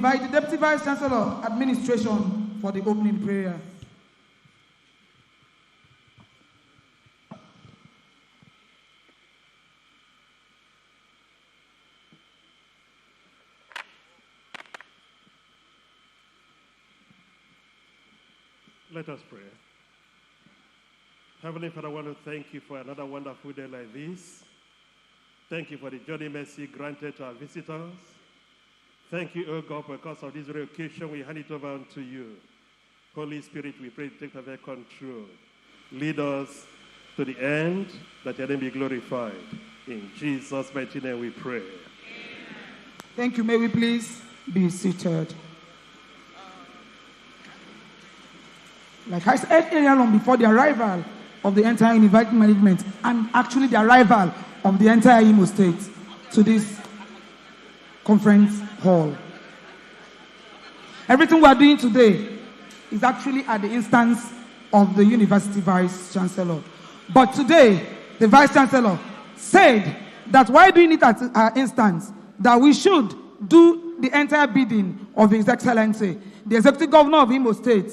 invite the Deputy Vice Chancellor, Administration, for the opening prayer. Let us pray. Heavenly Father, I want to thank you for another wonderful day like this. Thank you for the journey mercy granted to our visitors. Thank you, O God, because of this very occasion, we hand it over unto you. Holy Spirit, we pray to take perfect control. Lead us to the end, that your name be glorified. In Jesus' mighty name we pray. Thank you. May we please be seated. Like I said earlier on, before the arrival of the entire inviting management and actually the arrival of the entire Imo State to this conference hall. Everything we are doing today is actually at the instance of the University Vice Chancellor. But today, the Vice Chancellor said that while doing it at our instance, that we should do the entire bidding of His Excellency, the Executive Governor of Imo State,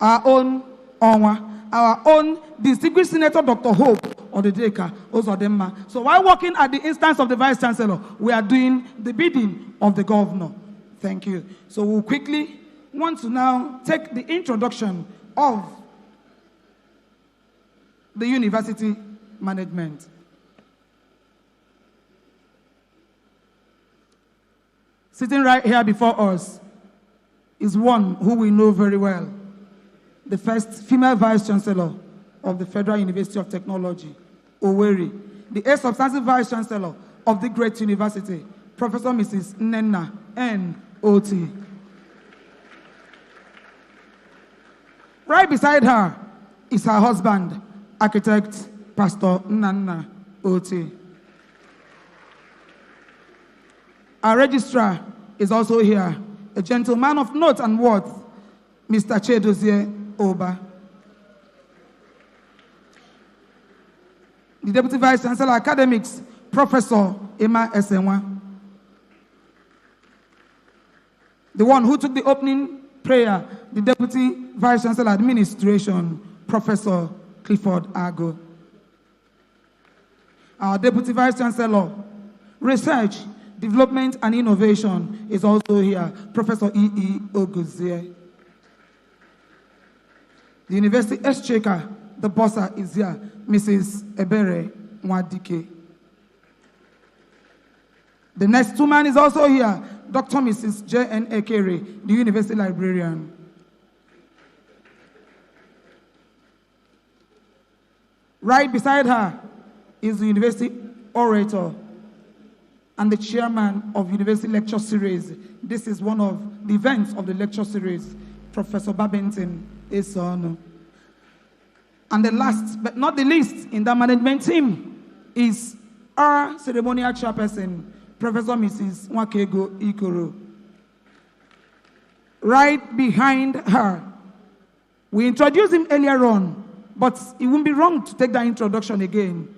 our own Onwa, our own distinguished Senator Dr. Hope Odedeka Ozodemma. So while working at the instance of the Vice Chancellor, we are doing the bidding of the Governor. Thank you. So we'll quickly want to now take the introduction of the university management. Sitting right here before us is one who we know very well, the first female Vice Chancellor of the Federal University of Technology, Owerri, the eighth substantive Vice Chancellor of the great university, Professor Mrs. Nnenna N.O.T. Right beside her is her husband, architect Pastor Nnenna O.T. Our registrar is also here, a gentleman of note and worth, Mr. Chedozie Oba. The Deputy Vice Chancellor Academics, Professor Emma Esenwa. The one who took the opening prayer, the Deputy Vice Chancellor Administration, Professor Clifford Ago. Our Deputy Vice Chancellor, Research, Development and Innovation is also here, Professor E.E. Oguzie. The University Exchequer, the bossa is here, Mrs. Ebere Mwadike. The next woman is also here, Dr. Mrs. J.N. Ekere, the University Librarian. Right beside her is the University Orator and the Chairman of University Lecture Series. This is one of the events of the lecture series, Professor Babington Esono. And the last but not the least in the management team is our ceremonial chairperson, Professor Mrs. Nwakego Ikoro. Right behind her, we introduced him earlier on, but it wouldn't be wrong to take that introduction again.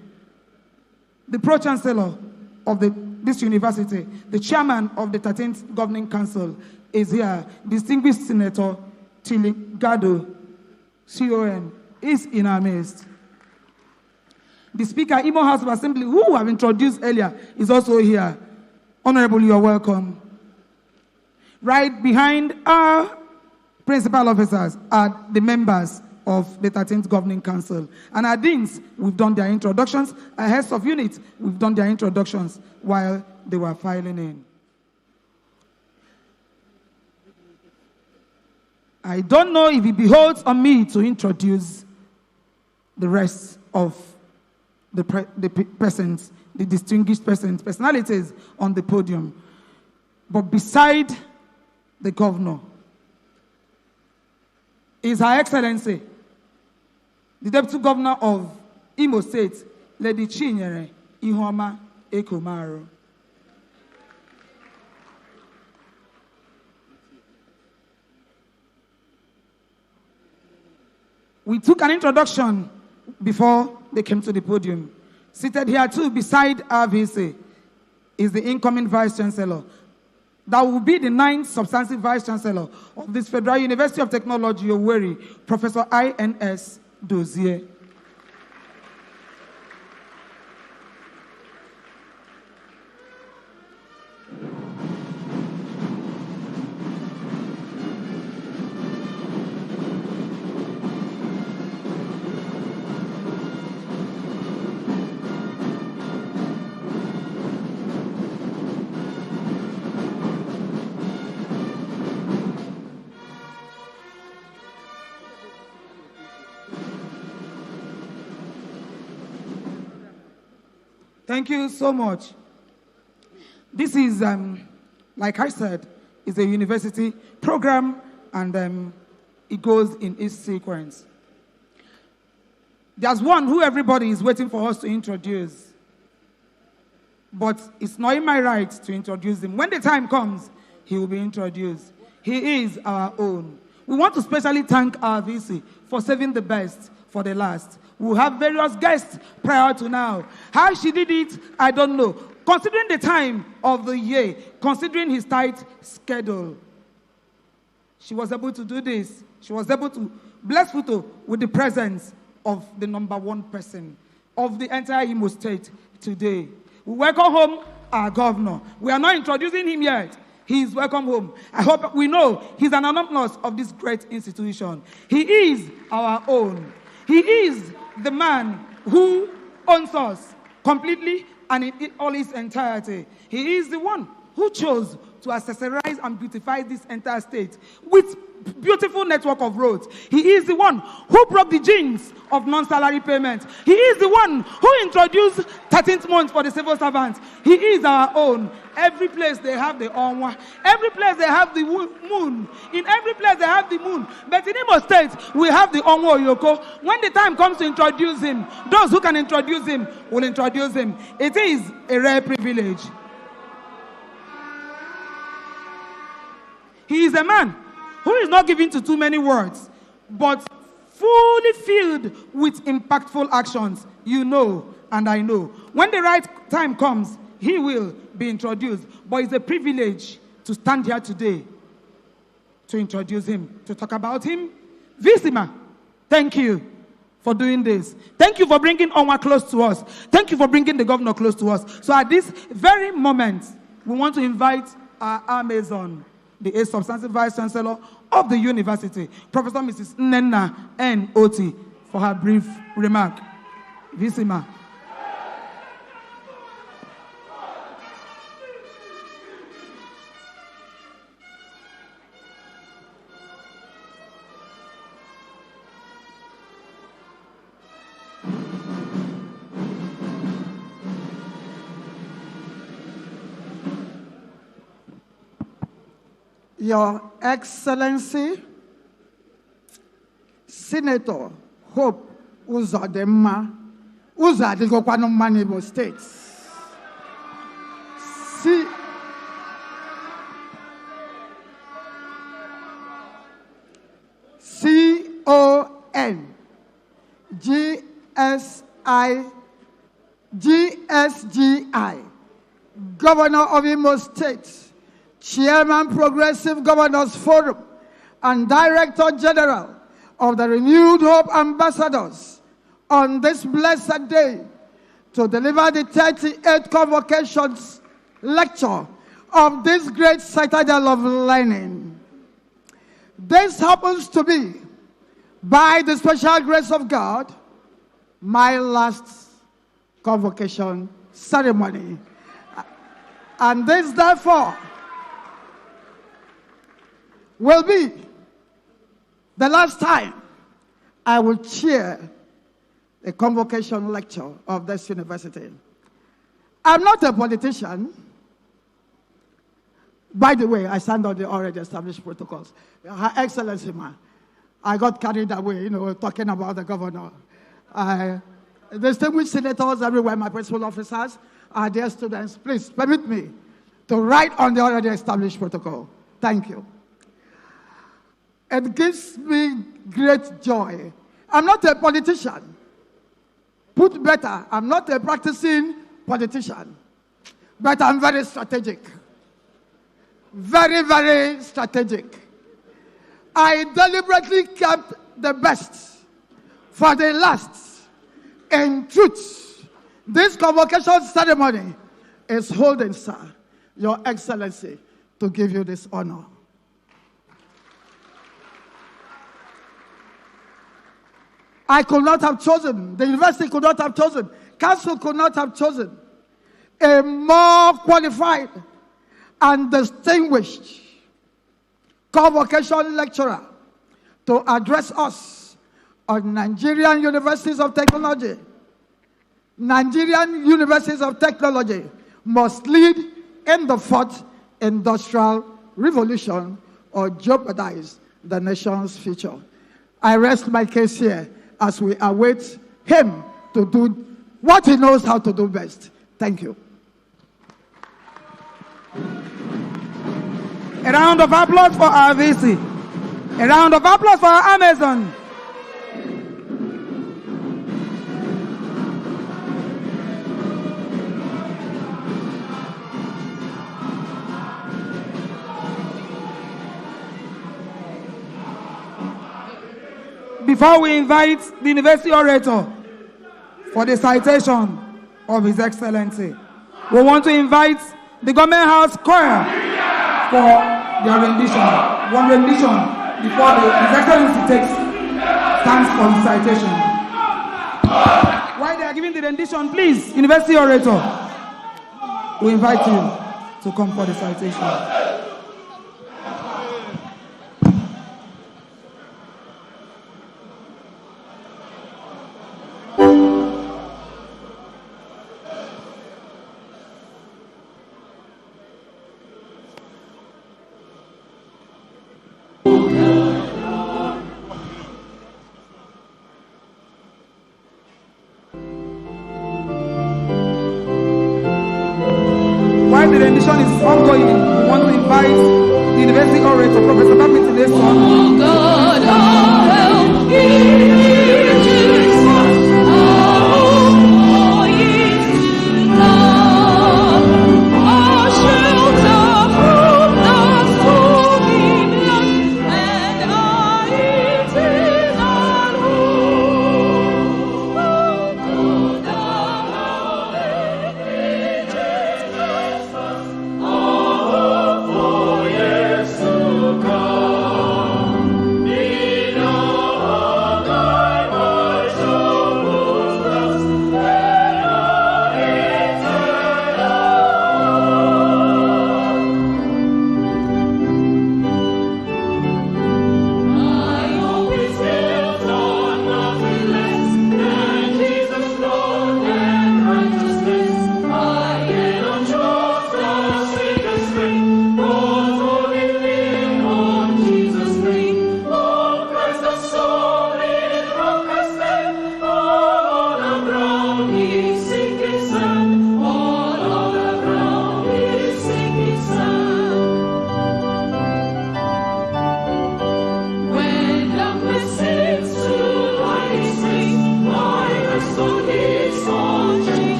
The Pro-Chancellor of this university, the Chairman of the 13th Governing Council is here, distinguished Senator Tilly Gado, CON, is in our midst. The Speaker, Imo House of Assembly, who I've introduced earlier, is also here. Honorable, you are welcome. Right behind our principal officers are the members of the 13th Governing Council. And our deans, we've done their introductions. Our heads of units, we've done their introductions while they were filing in. I don't know if it beholds on me to introduce the rest of the persons, the distinguished persons, personalities on the podium. But beside the governor is Her Excellency, the Deputy Governor of Imo State, Lady Chinyere Ihoma Ekomaro. We took an introduction before they came to the podium. Seated here too beside our VC is the incoming Vice Chancellor, that will be the 9th substantive Vice-Chancellor of this Federal University of Technology, Owerri, Professor I.N.S. Dozier. Thank you so much. This is, like I said, is a university program, and it goes in its sequence. There's one who everybody is waiting for us to introduce, but it's not in my right to introduce him. When the time comes, he will be introduced. He is our own. We want to specially thank our VC for saving the best for the last. We'll have various guests prior to now. How she did it, I don't know. Considering the time of the year, considering his tight schedule, she was able to do this. She was able to bless Futo with the presence of the #1 person of the entire Imo State today. We welcome home our governor. We are not introducing him yet. He is welcome home. I hope we know he's an alumnus of this great institution. He is our own. He is the man who owns us completely and in all its entirety. He is the one who chose to accessorize and beautify this entire state with beautiful network of roads. He is the one who broke the genes of non-salary payment. He is the one who introduced 13th month for the civil servants. He is our own. Every place they have the Onwa. Every place they have the moon. In every place they have the moon. But in Imo State, we have the Onwa Oyoko. When the time comes to introduce him, those who can introduce him will introduce him. It is a rare privilege. He is a man who is not given to too many words, but fully filled with impactful actions. You know, and I know. When the right time comes, he will be introduced. But it's a privilege to stand here today to introduce him, to talk about him. Visima, thank you for doing this. Thank you for bringing Onwa close to us. Thank you for bringing the governor close to us. So at this very moment, we want to invite our Amazon, the 8th substantive Vice-Chancellor of the university, Professor Mrs. Nnenna N. Oti, for her brief remark. Visima. Your Excellency, Senator Hope Uzodimma, Uzodimma Imo State. GSGI, Governor of Imo State, Chairman Progressive Governors Forum, and Director General of the Renewed Hope Ambassadors, on this blessed day to deliver the 38th Convocations lecture of this great citadel of learning. This happens to be, by the special grace of God, my last convocation ceremony. And this, therefore, will be the last time I will chair a convocation lecture of this university. I'm not a politician. By the way, I stand on the already established protocols. Her Excellency, I got carried away, talking about the governor. Distinguished senators everywhere, my principal officers, our dear students, please permit me to write on the already established protocol. Thank you. It gives me great joy. I'm not a politician. Put better, I'm not a practicing politician, but I'm very strategic. very, very strategic. I deliberately kept the best for the last. In truth, this convocation ceremony is holding, sir, Your Excellency, to give you this honor. I could not have chosen, the university could not have chosen, council could not have chosen a more qualified and distinguished convocation lecturer to address us on Nigerian Universities of Technology. Nigerian Universities of Technology must lead in the fourth industrial revolution or jeopardize the nation's future. I rest my case here as we await him to do what he knows how to do best. Thank you. A round of applause for our VC. A round of applause for our Amazon. Before we invite the university orator for the citation of His Excellency, we want to invite the Government House Choir for their rendition. One rendition before His Excellency stands for the citation. While they are giving the rendition, please, university orator, we invite you to come for the citation. While the rendition is ongoing, we want to invite the university orator, Professor Baptist Oh God, help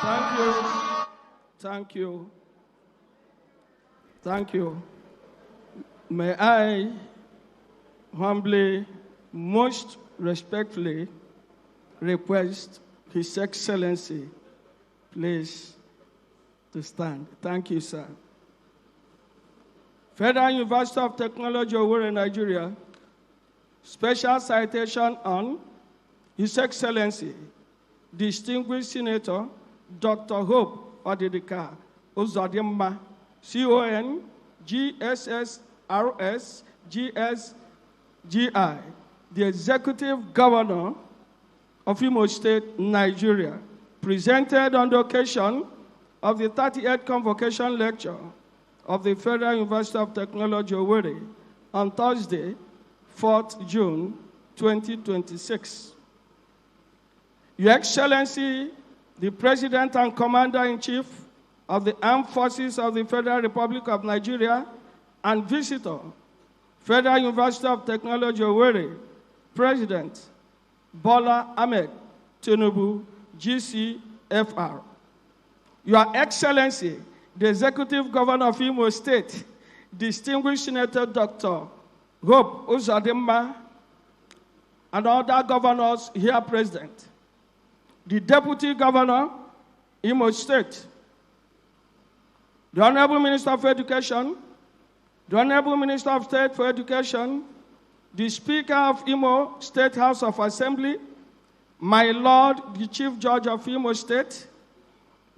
Thank you. Thank you. Thank you. May I humbly, most respectfully request His Excellency, please, to stand. Thank you, sir. Federal University of Technology, Owerri, Nigeria, special citation on His Excellency, Distinguished Senator Dr. Hope Odidika Uzodimma, CON, GSSRS, GSGI, the Executive Governor of Imo State, Nigeria, presented on the occasion of the 38th Convocation Lecture of the Federal University of Technology, Owerri, on Thursday, 4th June, 2026. Your Excellency, the President and Commander-in-Chief of the Armed Forces of the Federal Republic of Nigeria, and visitor, Federal University of Technology, Owerri, President Bola Ahmed Tinubu, GCFR. Your Excellency, the Executive Governor of Imo State, Distinguished Senator Dr. Hope Uzodimma, and other governors here present, the Deputy Governor, Imo State, the Honorable Minister of Education, the Honorable Minister of State for Education, the Speaker of Imo State House of Assembly, my Lord, the Chief Judge of Imo State,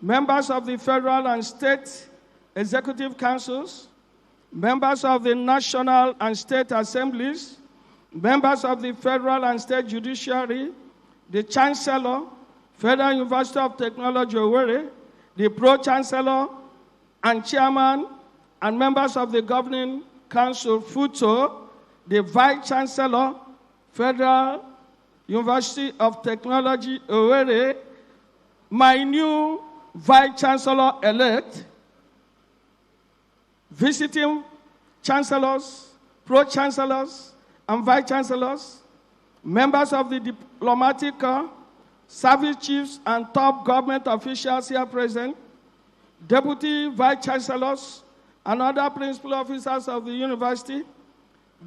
members of the Federal and State Executive Councils, members of the National and State Assemblies, members of the Federal and State Judiciary, the Chancellor, Federal University of Technology, Owerri, the Pro-Chancellor and Chairman and members of the Governing Council, FUTO, the Vice-Chancellor, Federal University of Technology, Owerri, my new Vice-Chancellor-elect, visiting Chancellors, Pro-Chancellors, and Vice-Chancellors, members of the Diplomatic Corps, Service Chiefs, and top government officials here present, Deputy Vice-Chancellors, and other principal officers of the university,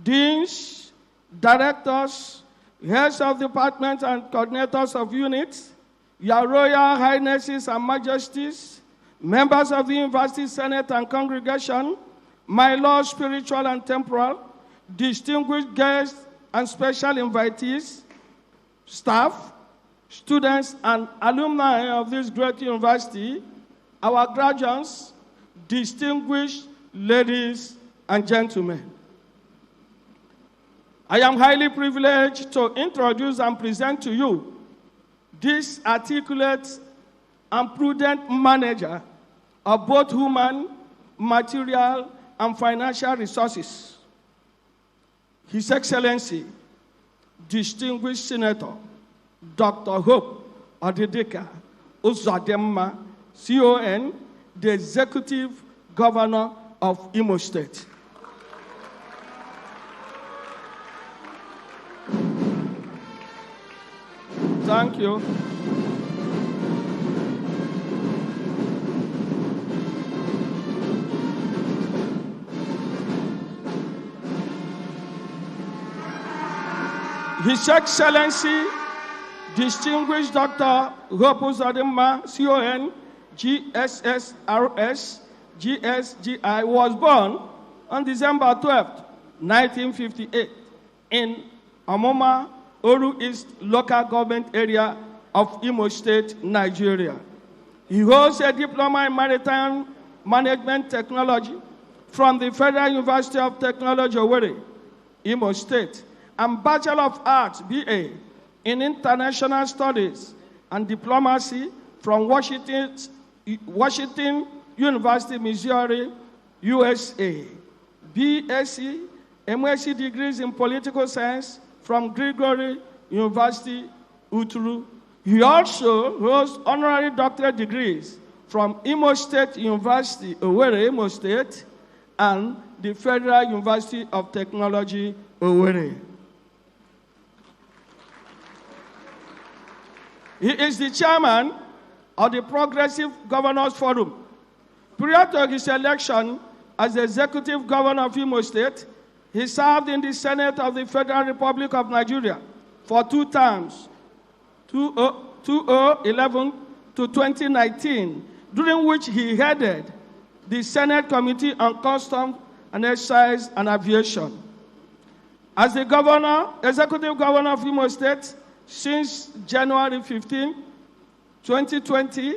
deans, directors, heads of departments, and coordinators of units, your Royal Highnesses and Majesties, members of the University Senate and Congregation, my Lord spiritual and temporal, distinguished guests and special invitees, staff, students, and alumni of this great university, our graduates, distinguished ladies and gentlemen. I am highly privileged to introduce and present to you this articulate and prudent manager of both human, material, and financial resources, His Excellency, Distinguished Senator Dr. Hope Odidika Uzodimma, CON, the Executive Governor of Imo State. Thank you. His Excellency, Distinguished Dr. Hope Uzodimma, CON, GSSRS, GSGI, was born on December 12, 1958, in Amoma, Oru East local government area of Imo State, Nigeria. He holds a diploma in maritime management technology from the Federal University of Technology, Owerri, Imo State, and Bachelor of Arts, BA, in International Studies and Diplomacy from Washington University, Missouri, USA. BSc, MSc degrees in Political Science from Gregory University, Uturu. He also holds honorary doctorate degrees from Imo State University, Owerri, Imo State, and the Federal University of Technology, Owerri. He is the chairman of the Progressive Governors Forum. Prior to his election as the Executive Governor of Imo State, he served in the Senate of the Federal Republic of Nigeria for 2 terms, 2011 to 2019, during which he headed the Senate Committee on Customs and Excise and Aviation. As the Executive Governor of Imo State since January 15, 2020,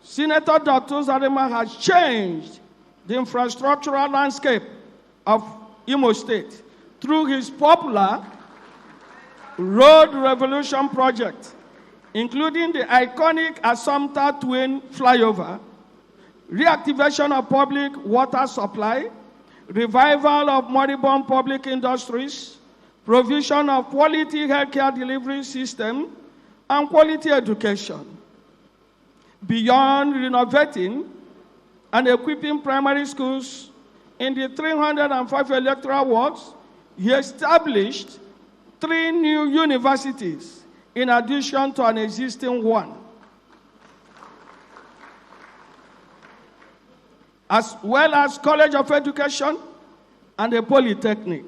Senator Dr. Uzodimma has changed the infrastructural landscape of Imo State through his popular Road Revolution project, including the iconic Assumpta Twin Flyover, reactivation of public water supply, revival of moribund public industries, provision of quality healthcare delivery system, and quality education. Beyond renovating and equipping primary schools in the 305 electoral wards, he established 3 new universities in addition to an existing one, as well as College of Education and a polytechnic.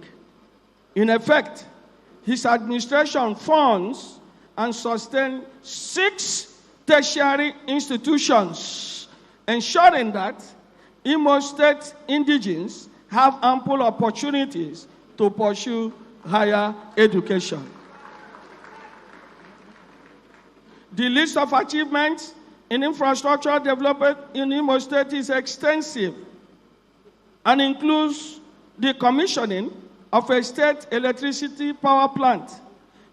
In effect, his administration funds and sustains 6 tertiary institutions, ensuring that Imo State indigenes have ample opportunities to pursue higher education. The list of achievements in infrastructure development in Imo State is extensive and includes the commissioning of a state electricity power plant,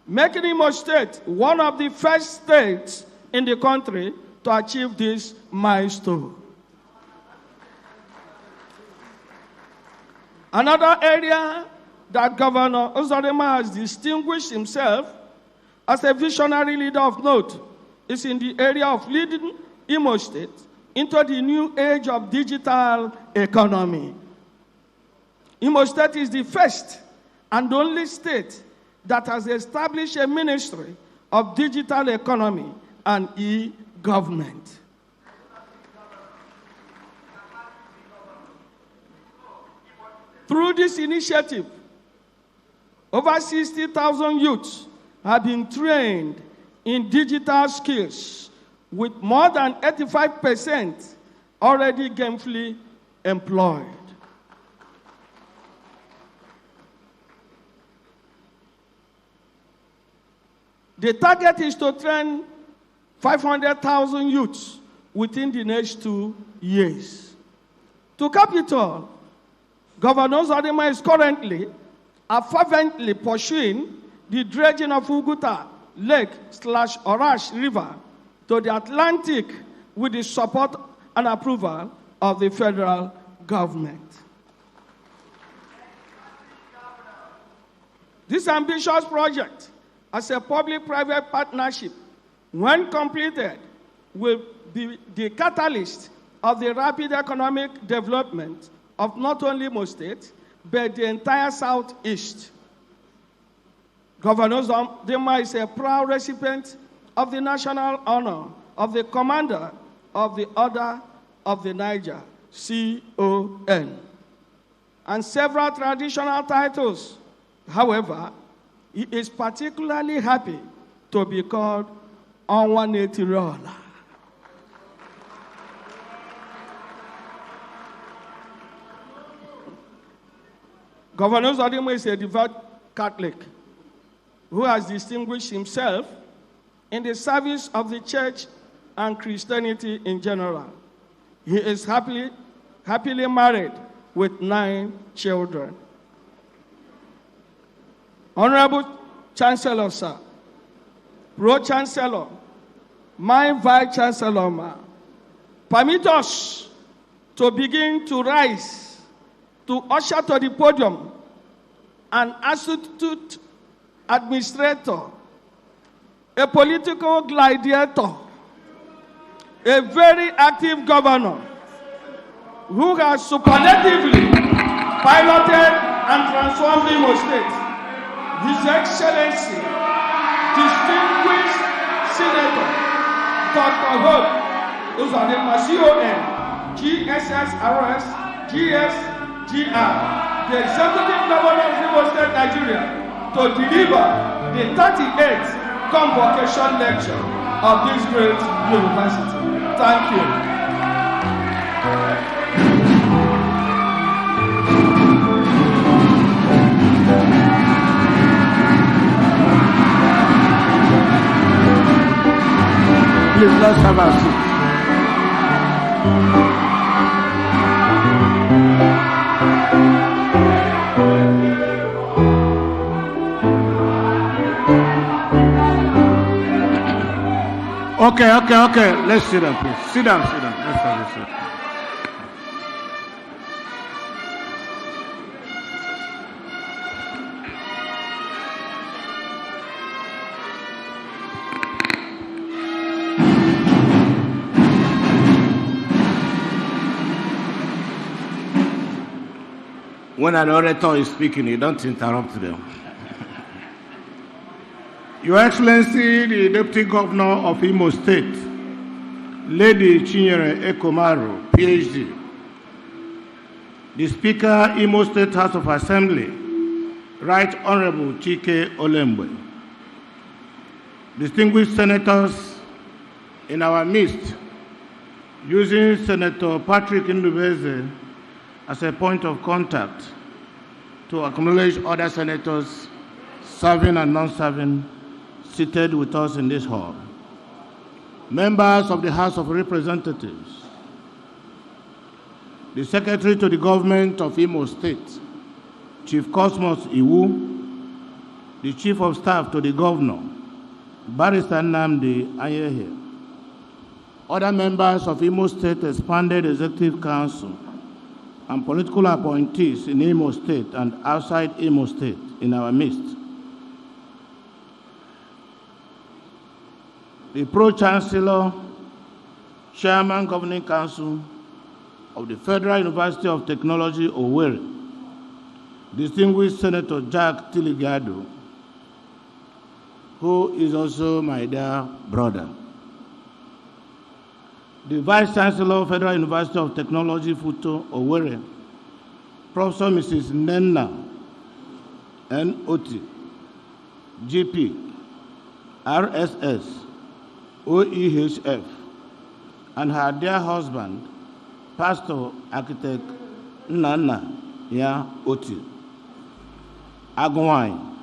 making Imo State one of the first states in the country to achieve this milestone. Another area that Governor Uzodimma has distinguished himself as a visionary leader of note is in the area of leading Imo State into the new age of digital economy. Imo State is the first and only state that has established a ministry of digital economy and e-government. Through this initiative, over 60,000 youths have been trained in digital skills, with more than 85% already gainfully employed. The target is to train 500,000 youths within the next 2 years. To cap it all, Governor Uzodimma is currently fervently pursuing the dredging of Uguta Lake/Orash River to the Atlantic with the support and approval of the federal government. This ambitious project, as a public-private partnership, when completed, will be the catalyst of the rapid economic development of not only Imo State, but the entire Southeast. Governor Uzodimma is a proud recipient of the national honor of the Commander of the Order of the Niger, CON, and several traditional titles. However, he is particularly happy to be called Onwa-Netirola. Governor Uzodimma is a devout Catholic who has distinguished himself in the service of the church and Christianity in general. He is happily married with 9 children. Honorable Chancellor, sir, Pro-Chancellor, my Vice-Chancellor, ma, permit us to begin to rise, to usher to the podium an Assistant Administrator, a political gladiator, a very active governor who has superlatively piloted and transformed Imo State. His Excellency, distinguished Senator Dr. Hope Uzodinma, CON, GSSRS, GSGR, the Executive Governor of Imo State, Nigeria, to deliver the 38th Convocation lecture of this great university. Thank you. Please, let's have a seat. Okay. Let's sit down, please. Sit down. Let's have a seat. When an orator is speaking, you don't interrupt them. Your Excellency, the Deputy Governor of Imo State, Lady Chinyere Ekomaru, PhD, the Speaker, Imo State House of Assembly, Right Honorable Chike Olembwe, distinguished senators in our midst, using Senator Patrick Ndubeze as a point of contact to acknowledge other senators serving and non-serving seated with us in this hall. Members of the House of Representatives, the Secretary to the Government of Imo State, Chief Cosmos Iwu, the Chief of Staff to the Governor, Barrister Nnamdi Ayehe, other members of Imo State Expanded Executive Council, and political appointees in Imo State and outside Imo State in our midst. The Pro-Chancellor, Chairman Governing Council of the Federal University of Technology, Owerri, distinguished Senator Jack Tiligado, who is also my dear brother. The Vice Chancellor, Federal University of Technology, Futo, Owerri, Professor Mrs. Nenna N.O.T., GP, RSS, OEHF, and her dear husband, Pastor Architect Nana Ya Oti, Agwine,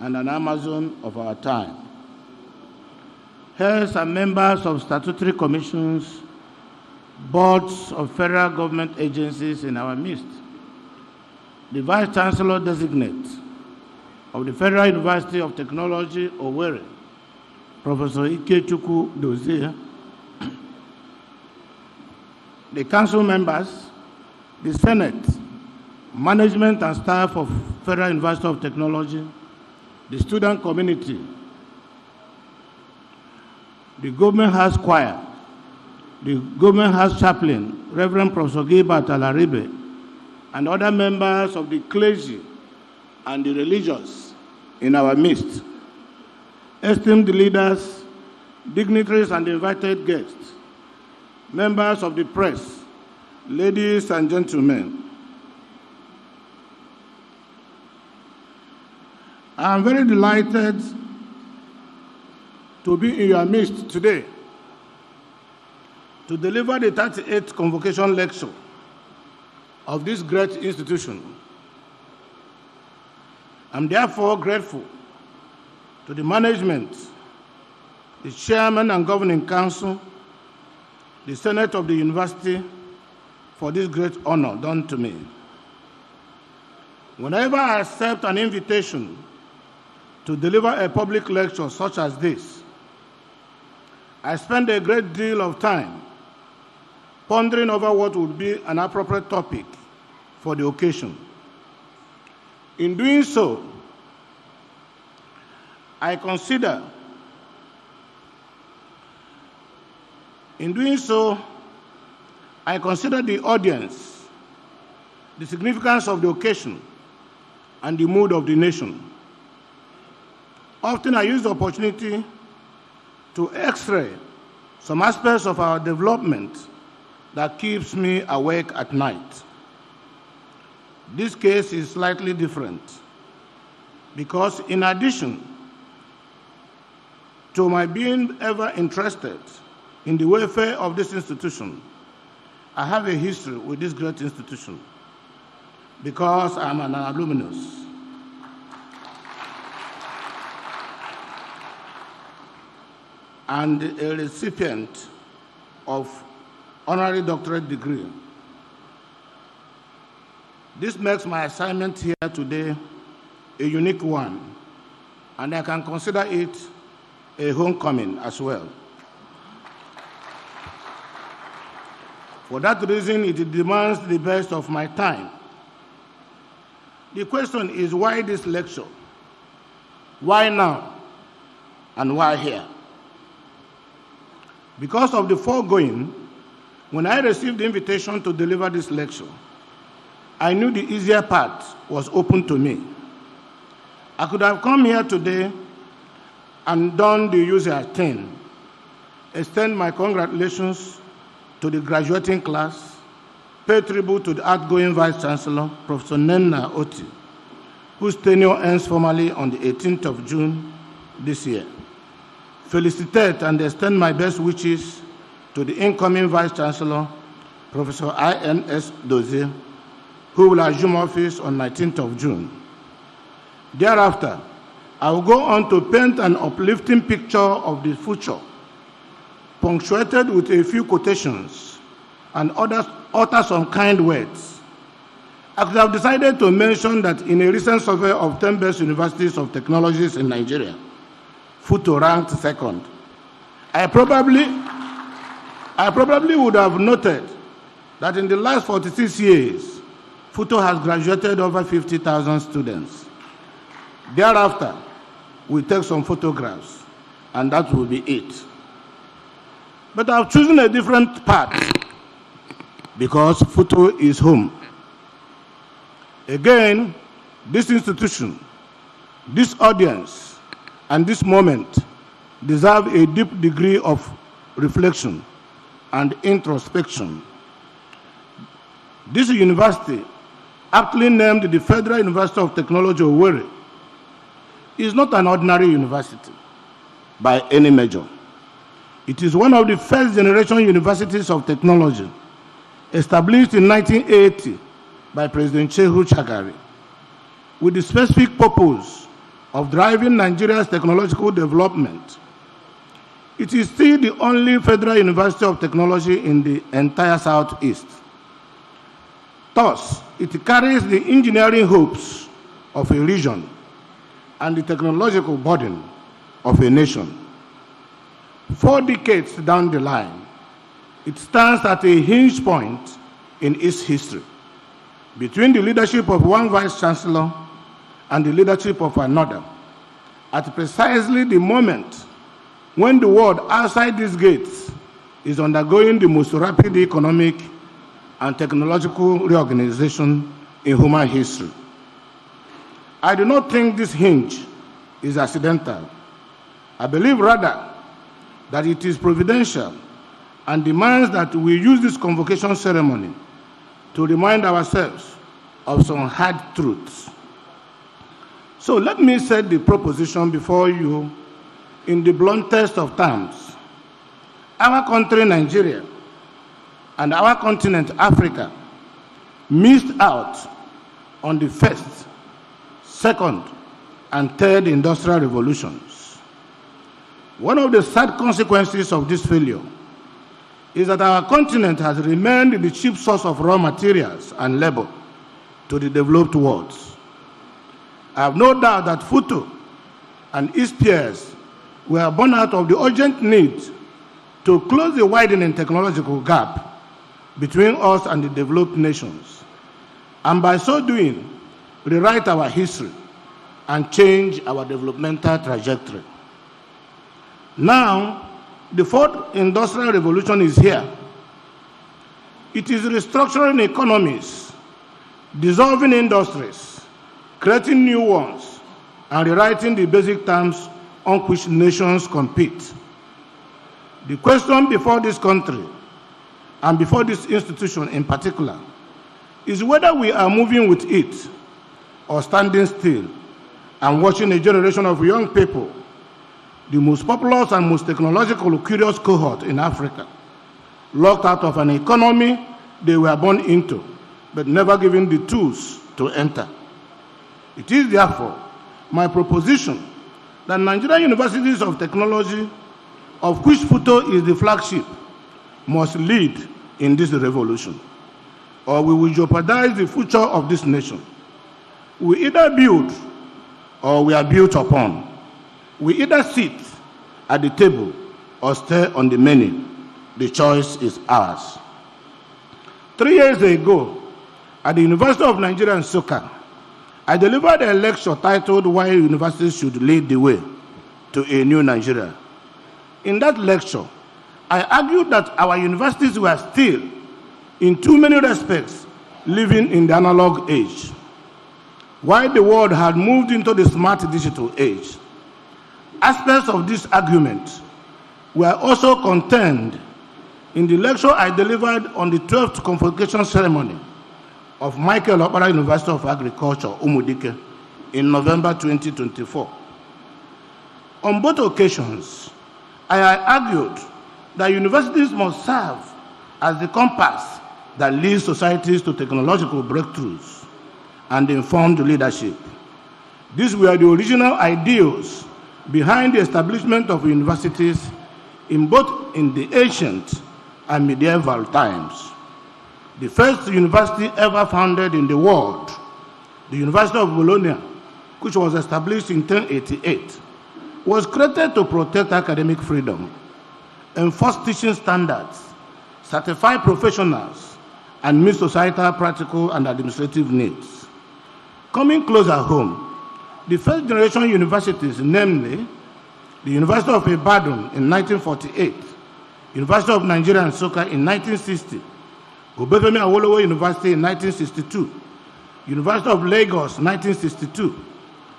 and an Amazon of our time. Heads and members of statutory commissions, boards of federal government agencies in our midst. The Vice Chancellor designate of the Federal University of Technology, Owerri, Professor Ikechukwu Dozie, the council members, the Senate, management and staff of Federal University of Technology, the student community, the Government House Choir, the Government House Chaplain, Reverend Professor Gilbert Alaribe, and other members of the clergy and the religious in our midst, esteemed leaders, dignitaries and invited guests, members of the press, ladies and gentlemen. I am very delighted to be in your midst today to deliver the 38th Convocation lecture of this great institution. I'm therefore grateful to the management, the Chairman and Governing Council, the Senate of the University for this great honor done to me. Whenever I accept an invitation to deliver a public lecture such as this, I spend a great deal of time pondering over what would be an appropriate topic for the occasion. In doing so, I consider the audience, the significance of the occasion, and the mood of the nation. Often I use the opportunity to x-ray some aspects of our development that keeps me awake at night. This case is slightly different because in addition to my being ever interested in the welfare of this institution, I have a history with this great institution because I'm an alumnus. And a recipient of honorary doctorate degree. This makes my assignment here today a unique one, and I can consider it a homecoming as well. For that reason, it demands the best of my time. The question is, why this lecture? Why now? And why here? Because of the foregoing, when I received the invitation to deliver this lecture, I knew the easier path was open to me. I could have come here today and done the usual thing, extend my congratulations to the graduating class, pay tribute to the outgoing Vice-Chancellor, Professor Nenna Oti, whose tenure ends formally on the 18th of June this year. Felicitate and extend my best wishes to the incoming Vice-Chancellor, Professor I.N.S. Dozie, who will assume office on 19th of June. Thereafter, I will go on to paint an uplifting picture of the future, punctuated with a few quotations and utter some kind words. I could have decided to mention that in a recent survey of 10 best universities of technologies in Nigeria, FUTO ranked second. I probably would have noted that in the last 46 years, FUTO has graduated over 50,000 students. Thereafter, we take some photographs, and that will be it. But I've chosen a different path because FUTO is home. Again, this institution, this audience, and this moment deserve a deep degree of reflection and introspection. This university, aptly named the Federal University of Technology, Owerri, is not an ordinary university by any measure. It is one of the first generation universities of technology, established in 1980 by President Shehu Shagari, with the specific purpose of driving Nigeria's technological development. It is still the only federal university of technology in the entire Southeast. Thus, it carries the engineering hopes of a region and the technological burden of a nation. 4 decades down the line, it stands at a hinge point in its history between the leadership of one Vice-Chancellor and the leadership of another, at precisely the moment when the world outside these gates is undergoing the most rapid economic and technological reorganization in human history. I do not think this hinge is accidental. I believe rather that it is providential and demands that we use this convocation ceremony to remind ourselves of some hard truths. So let me set the proposition before you in the bluntest of terms. Our country, Nigeria, and our continent, Africa, missed out on the first, second, and third industrial revolutions. One of the sad consequences of this failure is that our continent has remained the cheap source of raw materials and labor to the developed world. I have no doubt that FUTO and its peers were born out of the urgent need to close the widening technological gap between us and the developed nations, and by so doing, rewrite our history and change our developmental trajectory. Now, the fourth industrial revolution is here. It is restructuring economies, dissolving industries, creating new ones, and rewriting the basic terms on which nations compete. The question before this country and before this institution in particular is whether we are moving with it or standing still and watching a generation of young people, the most populous and most technological curious cohort in Africa, locked out of an economy they were born into, but never given the tools to enter. It is therefore my proposition that Nigerian universities of technology, of which FUTO is the flagship, must lead in this revolution, or we will jeopardize the future of this nation. We either build or we are built upon. We either sit at the table or stay on the menu. The choice is ours. 3 years ago, at the University of Nigeria in Nsukka, I delivered a lecture titled Why Universities Should Lead the Way to a New Nigeria. In that lecture, I argued that our universities were still, in too many respects, living in the analog age, while the world had moved into the smart digital age. Aspects of this argument were also contained in the lecture I delivered on the 12th Convocation ceremony of Michael Okpara University of Agriculture, Umudike, in November 2024. On both occasions, I argued that universities must serve as the compass that leads societies to technological breakthroughs and informed leadership. These were the original ideals behind the establishment of universities in both the ancient and medieval times. The first university ever founded in the world, the University of Bologna, which was established in 1088, was created to protect academic freedom, enforce teaching standards, certify professionals, and meet societal, practical, and administrative needs. Coming closer home, the first generation universities, namely the University of Ibadan in 1948, University of Nigeria in Nsukka in 1960, Obafemi Awolowo University in 1962, University of Lagos 1962,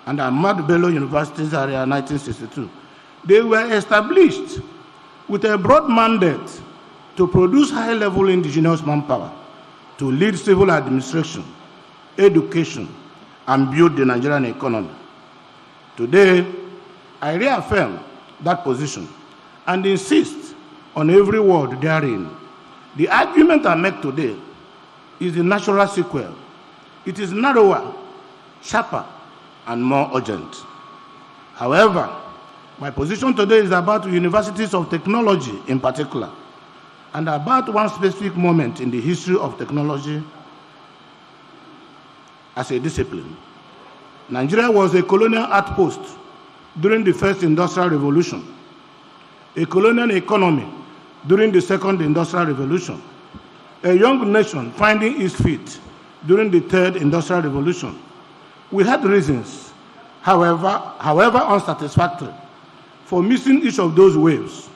and Ahmadu Bello University Zaria 1962. They were established with a broad mandate to produce high-level indigenous manpower, to lead civil administration, education, and build the Nigerian economy. Today, I reaffirm that position and insist on every word therein. The argument I make today is the natural sequel. It is narrower, sharper, and more urgent. However, my position today is about universities of technology in particular, and about one specific moment in the history of technology as a discipline. Nigeria was a colonial outpost during the first industrial revolution, a colonial economy during the second industrial revolution, a young nation finding its feet during the third industrial revolution. We had reasons, however unsatisfactory, for missing each of those waves.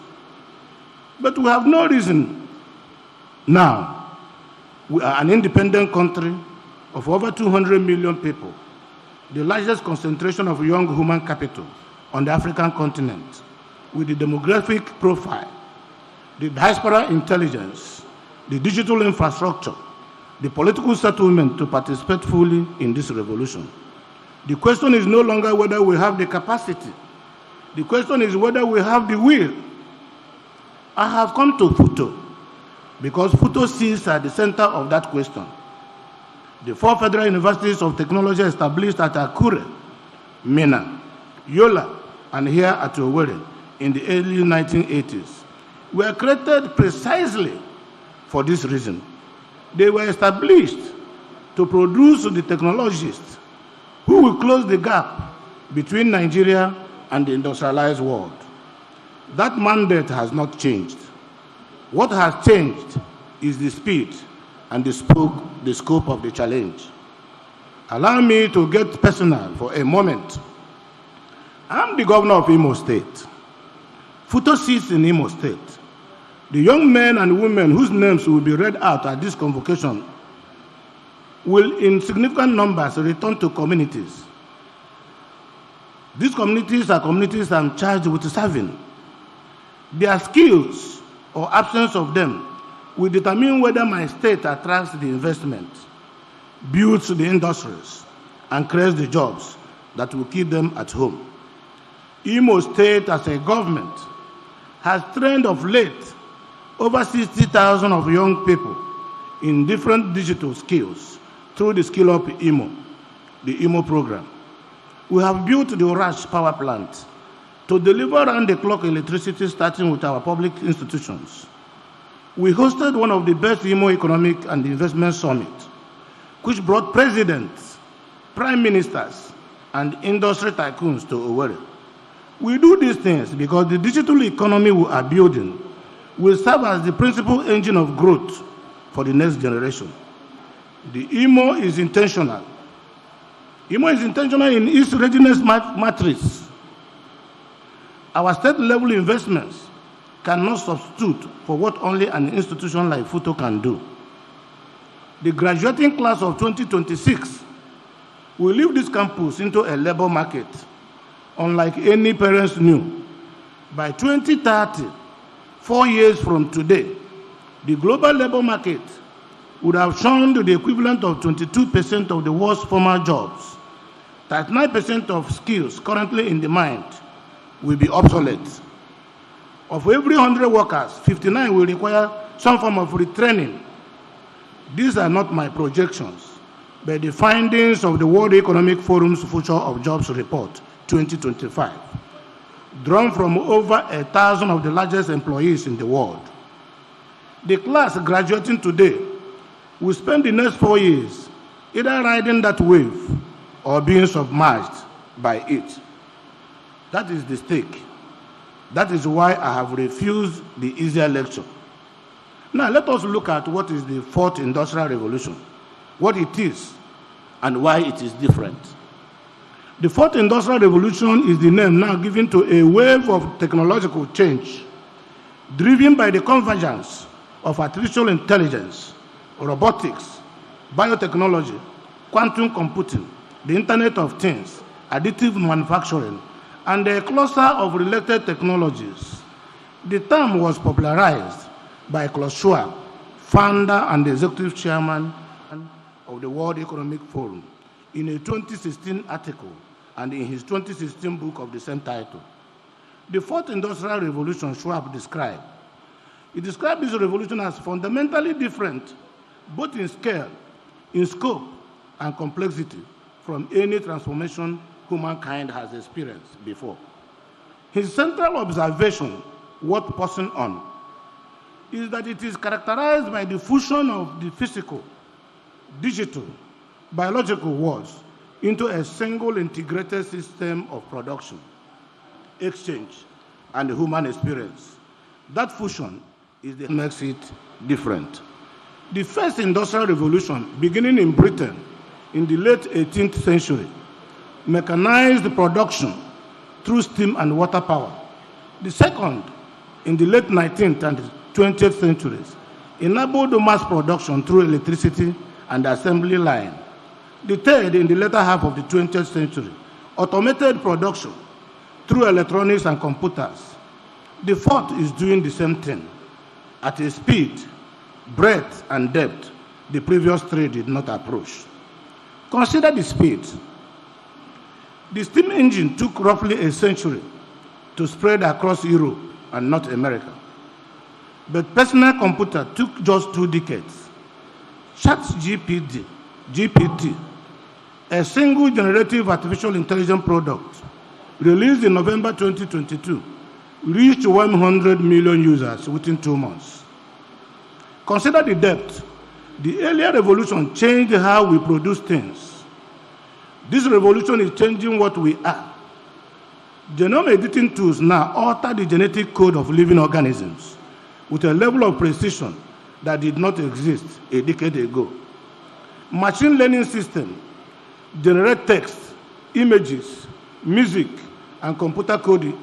But we have no reason now. We are an independent country of over 200 million people, the largest concentration of young human capital on the African continent, with the demographic profile, the diaspora intelligence, the digital infrastructure, the political settlement to participate fully in this revolution. The question is no longer whether we have the capacity. The question is whether we have the will. I have come to FUTO because FUTO sits at the center of that question. The 4 federal universities of technology established at Akure, Minna, Yola, and here at Owerri in the early 1980s were created precisely for this reason. They were established to produce the technologists who will close the gap between Nigeria and the industrialized world. That mandate has not changed. What has changed is the speed and the scope of the challenge. Allow me to get personal for a moment. I'm the governor of Imo State. FUTO sits in Imo State. The young men and women whose names will be read out at this convocation will in significant numbers return to communities. These communities are communities I'm charged with serving. Their skills or absence of them will determine whether my state attracts the investment, builds the industries, and creates the jobs that will keep them at home. Imo State, as a government, has trained of late over 60,000 of young people in different digital skills through the Skill Up Imo, the Imo program. We have built the Orash power plant to deliver round-the-clock electricity, starting with our public institutions. We hosted one of the best Imo Economic and Investment Summit, which brought presidents, prime ministers, and industry tycoons to Owerri. We do these things because the digital economy we are building will serve as the principal engine of growth for the next generation. The Imo is intentional. Imo is intentional in its readiness matrix. Our state-level investments cannot substitute for what only an institution like FUTO can do. The graduating class of 2026 will leave this campus into a labor market unlike any parents knew. By 2030, 4 years from today, the global labor market would have shown the equivalent of 22% of the world's formal jobs. 39% of skills currently in demand will be obsolete. Of every 100 workers, 59 will require some form of retraining. These are not my projections, but the findings of the World Economic Forum's Future of Jobs Report 2025, drawn from over 1,000 of the largest employees in the world. The class graduating today will spend the next 4 years either riding that wave or being submerged by it. That is the stake. That is why I have refused the easier lecture. Now let us look at what is the fourth industrial revolution, what it is, and why it is different. The fourth industrial revolution is the name now given to a wave of technological change driven by the convergence of artificial intelligence, robotics, biotechnology, quantum computing, the Internet of Things, additive manufacturing, and a cluster of related technologies. The term was popularized by Klaus Schwab, founder and executive chairman of the World Economic Forum, in a 2016 article and in his 2016 book of the same title. The fourth industrial revolution Schwab described. He described this revolution as fundamentally different, both in scale, in scope, and complexity from any transformation humankind has experienced before. His central observation, worth pausing on, is that it is characterized by the fusion of the physical, digital, biological worlds into a single integrated system of production, exchange, and human experience. That fusion is what makes it different. The first industrial revolution, beginning in Britain in the late 18th century, mechanized production through steam and water power. The second, in the late 19th and 20th centuries, enabled mass production through electricity and assembly line. The third, in the latter half of the 20th century, automated production through electronics and computers. The fourth is doing the same thing at a speed, breadth, and depth the previous three did not approach. Consider the speed. The steam engine took roughly a century to spread across Europe and North America. But personal computer took just 2 decades. GPT, a single generative artificial intelligence product released in November 2022, reached 100 million users within 2 months. Consider the depth. The earlier revolution changed how we produce things. This revolution is changing what we are. Genome editing tools now alter the genetic code of living organisms with a level of precision that did not exist a decade ago. Machine learning systems generate text, images, music, and computer code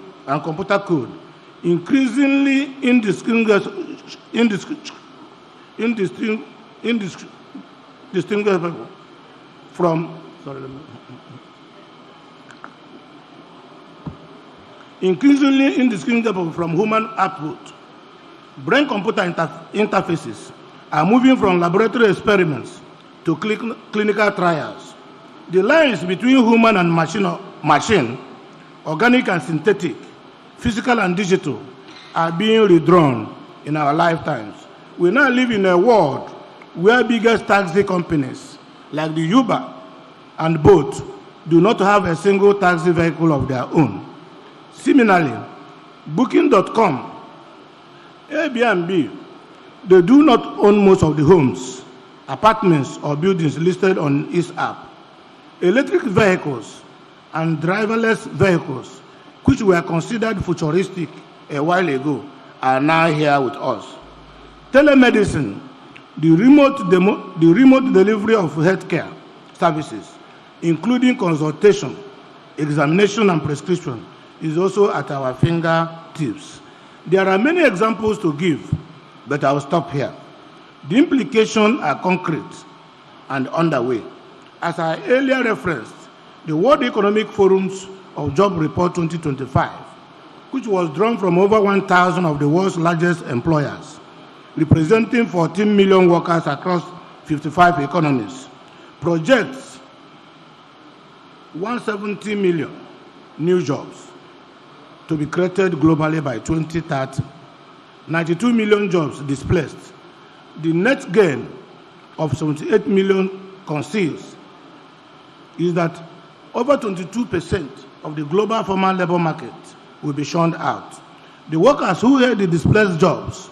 increasingly indistinguishable from increasingly indistinguishable from human output. Brain-computer interfaces are moving from laboratory experiments to clinical trials. The lines between human and machine, organic and synthetic, physical and digital, are being redrawn in our lifetimes. We now live in a world where biggest taxi companies like the Uber and Bolt do not have a single taxi vehicle of their own. Similarly, Booking.com, Airbnb, they do not own most of the homes, apartments, or buildings listed on its app. Electric vehicles and driverless vehicles, which were considered futuristic a while ago, are now here with us. Telemedicine, the remote delivery of healthcare services, including consultation, examination, and prescription, is also at our fingertips. There are many examples to give, but I'll stop here. The implications are concrete and underway. As I earlier referenced, the World Economic Forum's of Job Report 2025, which was drawn from over 1,000 of the world's largest employers, representing 14 million workers across 55 economies, projects 170 million new jobs to be created globally by 2030, 92 million jobs displaced. The net gain of 78 million conceals is that over 22% of the global formal labor market will be shunned out. The workers who held the displaced jobs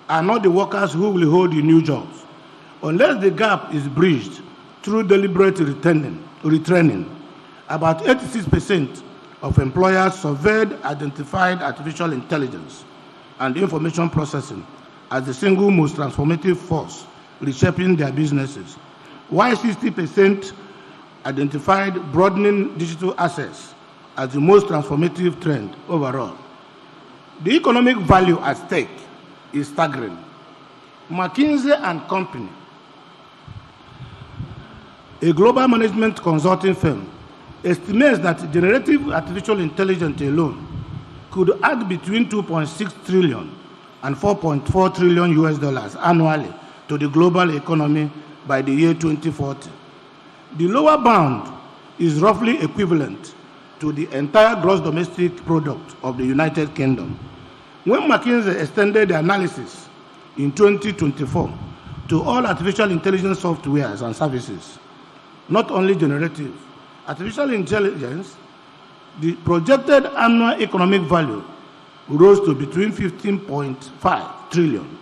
are not the workers who will hold the new jobs. Unless the gap is bridged through deliberate retraining, about 86% of employers surveyed identified artificial intelligence and information processing as the single most transformative force reshaping their businesses, while 60% identified broadening digital access as the most transformative trend overall. The economic value at stake is staggering. McKinsey and Company, a global management consulting firm, estimates that generative artificial intelligence alone could add between 2.6 trillion and 4.4 trillion US dollars annually to the global economy by the year 2040. The lower bound is roughly equivalent to the entire gross domestic product of the United Kingdom. When McKinsey extended the analysis in 2024 to all artificial intelligence softwares and services, not only generative, artificial intelligence, the projected annual economic value rose to between 15.5 trillion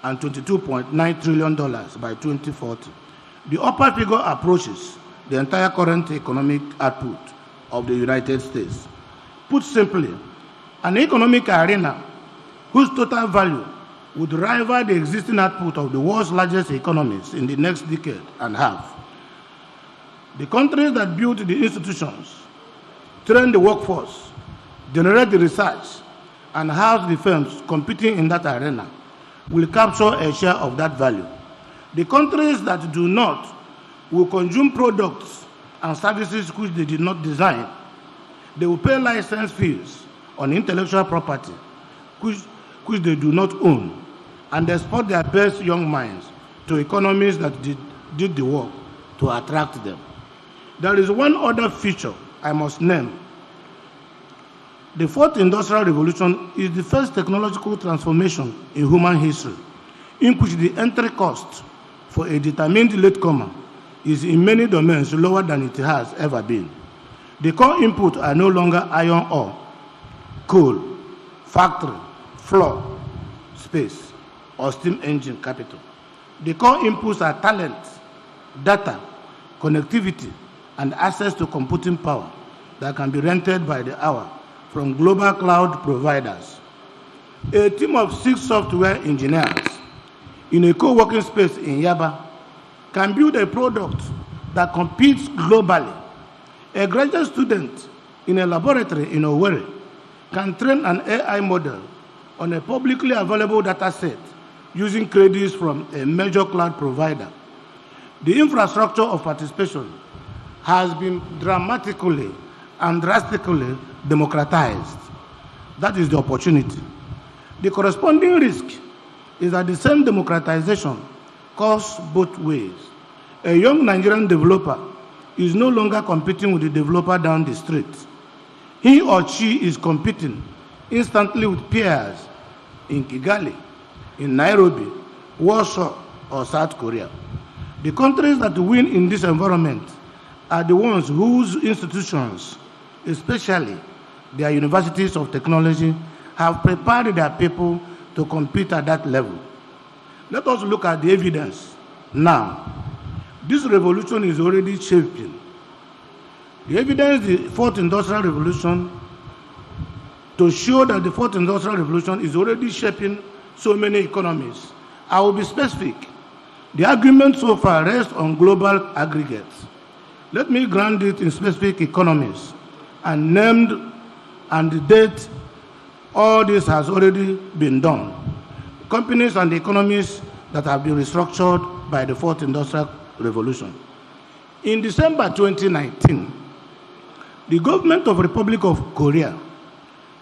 and $22.9 trillion by 2040. The upper figure approaches the entire current economic output of the United States. Put simply, an economic arena whose total value would rival the existing output of the world's largest economies in the next decade and a half. The countries that built the institutions, train the workforce, generate the research, and house the firms competing in that arena will capture a share of that value. The countries that do not will consume products and services which they did not design. They will pay license fees on intellectual property which they do not own, and export their best young minds to economies that did the work to attract them. There is one other feature I must name. The fourth industrial revolution is the first technological transformation in human history, in which the entry cost for a determined latecomer is in many domains lower than it has ever been. The core inputs are no longer iron ore, coal, factory, floor, space, or steam engine capital. The core inputs are talent, data, connectivity, and access to computing power that can be rented by the hour from global cloud providers. A team of 6 software engineers in a co-working space in Yaba can build a product that competes globally. A graduate student in a laboratory in Owerri can train an AI model on a publicly available data set using credits from a major cloud provider. The infrastructure of participation has been dramatically and drastically democratized. That is the opportunity. The corresponding risk is that the same democratization cuts both ways. A young Nigerian developer is no longer competing with the developer down the street. He or she is competing instantly with peers in Kigali, in Nairobi, Warsaw, or South Korea. The countries that win in this environment are the ones whose institutions, especially their universities of technology, have prepared their people to compete at that level. Let us look at the evidence now. This revolution is already shaping. The evidence, the fourth industrial revolution, to show that the fourth industrial revolution is already shaping so many economies. I will be specific. The argument so far rests on global aggregates. Let me ground it in specific economies and named and the date all this has already been done. Companies and economies that have been restructured by the fourth industrial revolution. In December 2019, the government of the Republic of Korea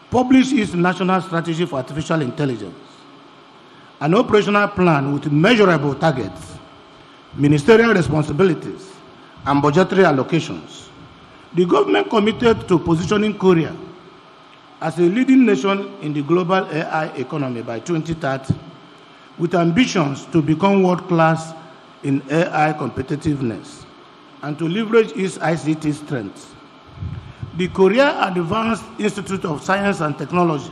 published its national strategy for artificial intelligence, an operational plan with measurable targets, ministerial responsibilities, and budgetary allocations. The government committed to positioning Korea as a leading nation in the global AI economy by 2030, with ambitions to become world-class in AI competitiveness and to leverage its ICT strengths. The Korea Advanced Institute of Science and Technology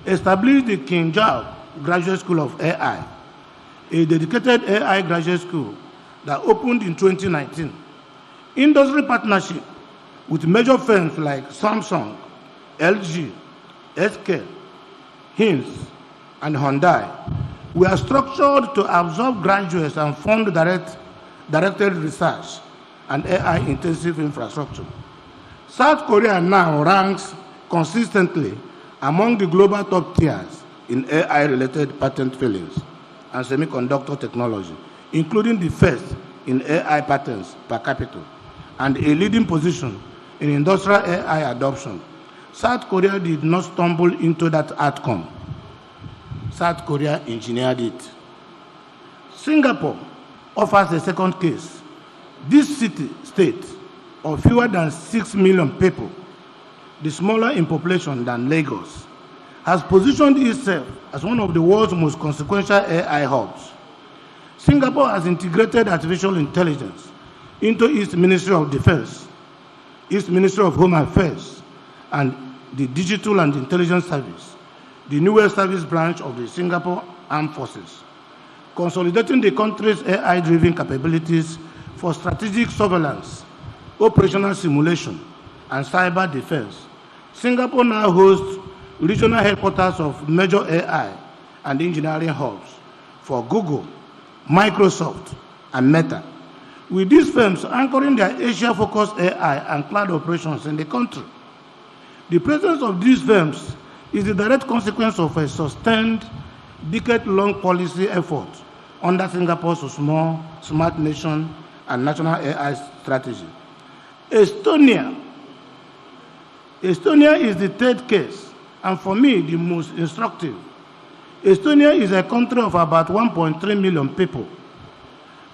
established the Kinjal Graduate School of AI, a dedicated AI graduate school that opened in 2019. Industry partnership with major firms like Samsung, LG, SK, Hinz, and Hyundai were structured to absorb graduates and fund directed research and AI-intensive infrastructure. South Korea now ranks consistently among the global top tiers in AI-related patent filings and semiconductor technology, including the first in AI patents per capita, and a leading position in industrial AI adoption. South Korea did not stumble into that outcome. South Korea engineered it. Singapore offers a second case. This state of fewer than 6 million people, the smaller in population than Lagos, has positioned itself as one of the world's most consequential AI hubs. Singapore has integrated artificial intelligence into its Ministry of Defense, its Ministry of Home Affairs, and the Digital and Intelligence Service, the newest service branch of the Singapore Armed Forces, consolidating the country's AI-driven capabilities for strategic surveillance, operational simulation, and cyber defense. Singapore now hosts regional headquarters of major AI and engineering hubs for Google, Microsoft, and Meta, with these firms anchoring their Asia-focused AI and cloud operations in the country. The presence of these firms is the direct consequence of a sustained, decade-long policy effort under Singapore's small, smart nation and national AI strategy. Estonia is the third case, and for me, the most instructive. Estonia is a country of about 1.3 million people,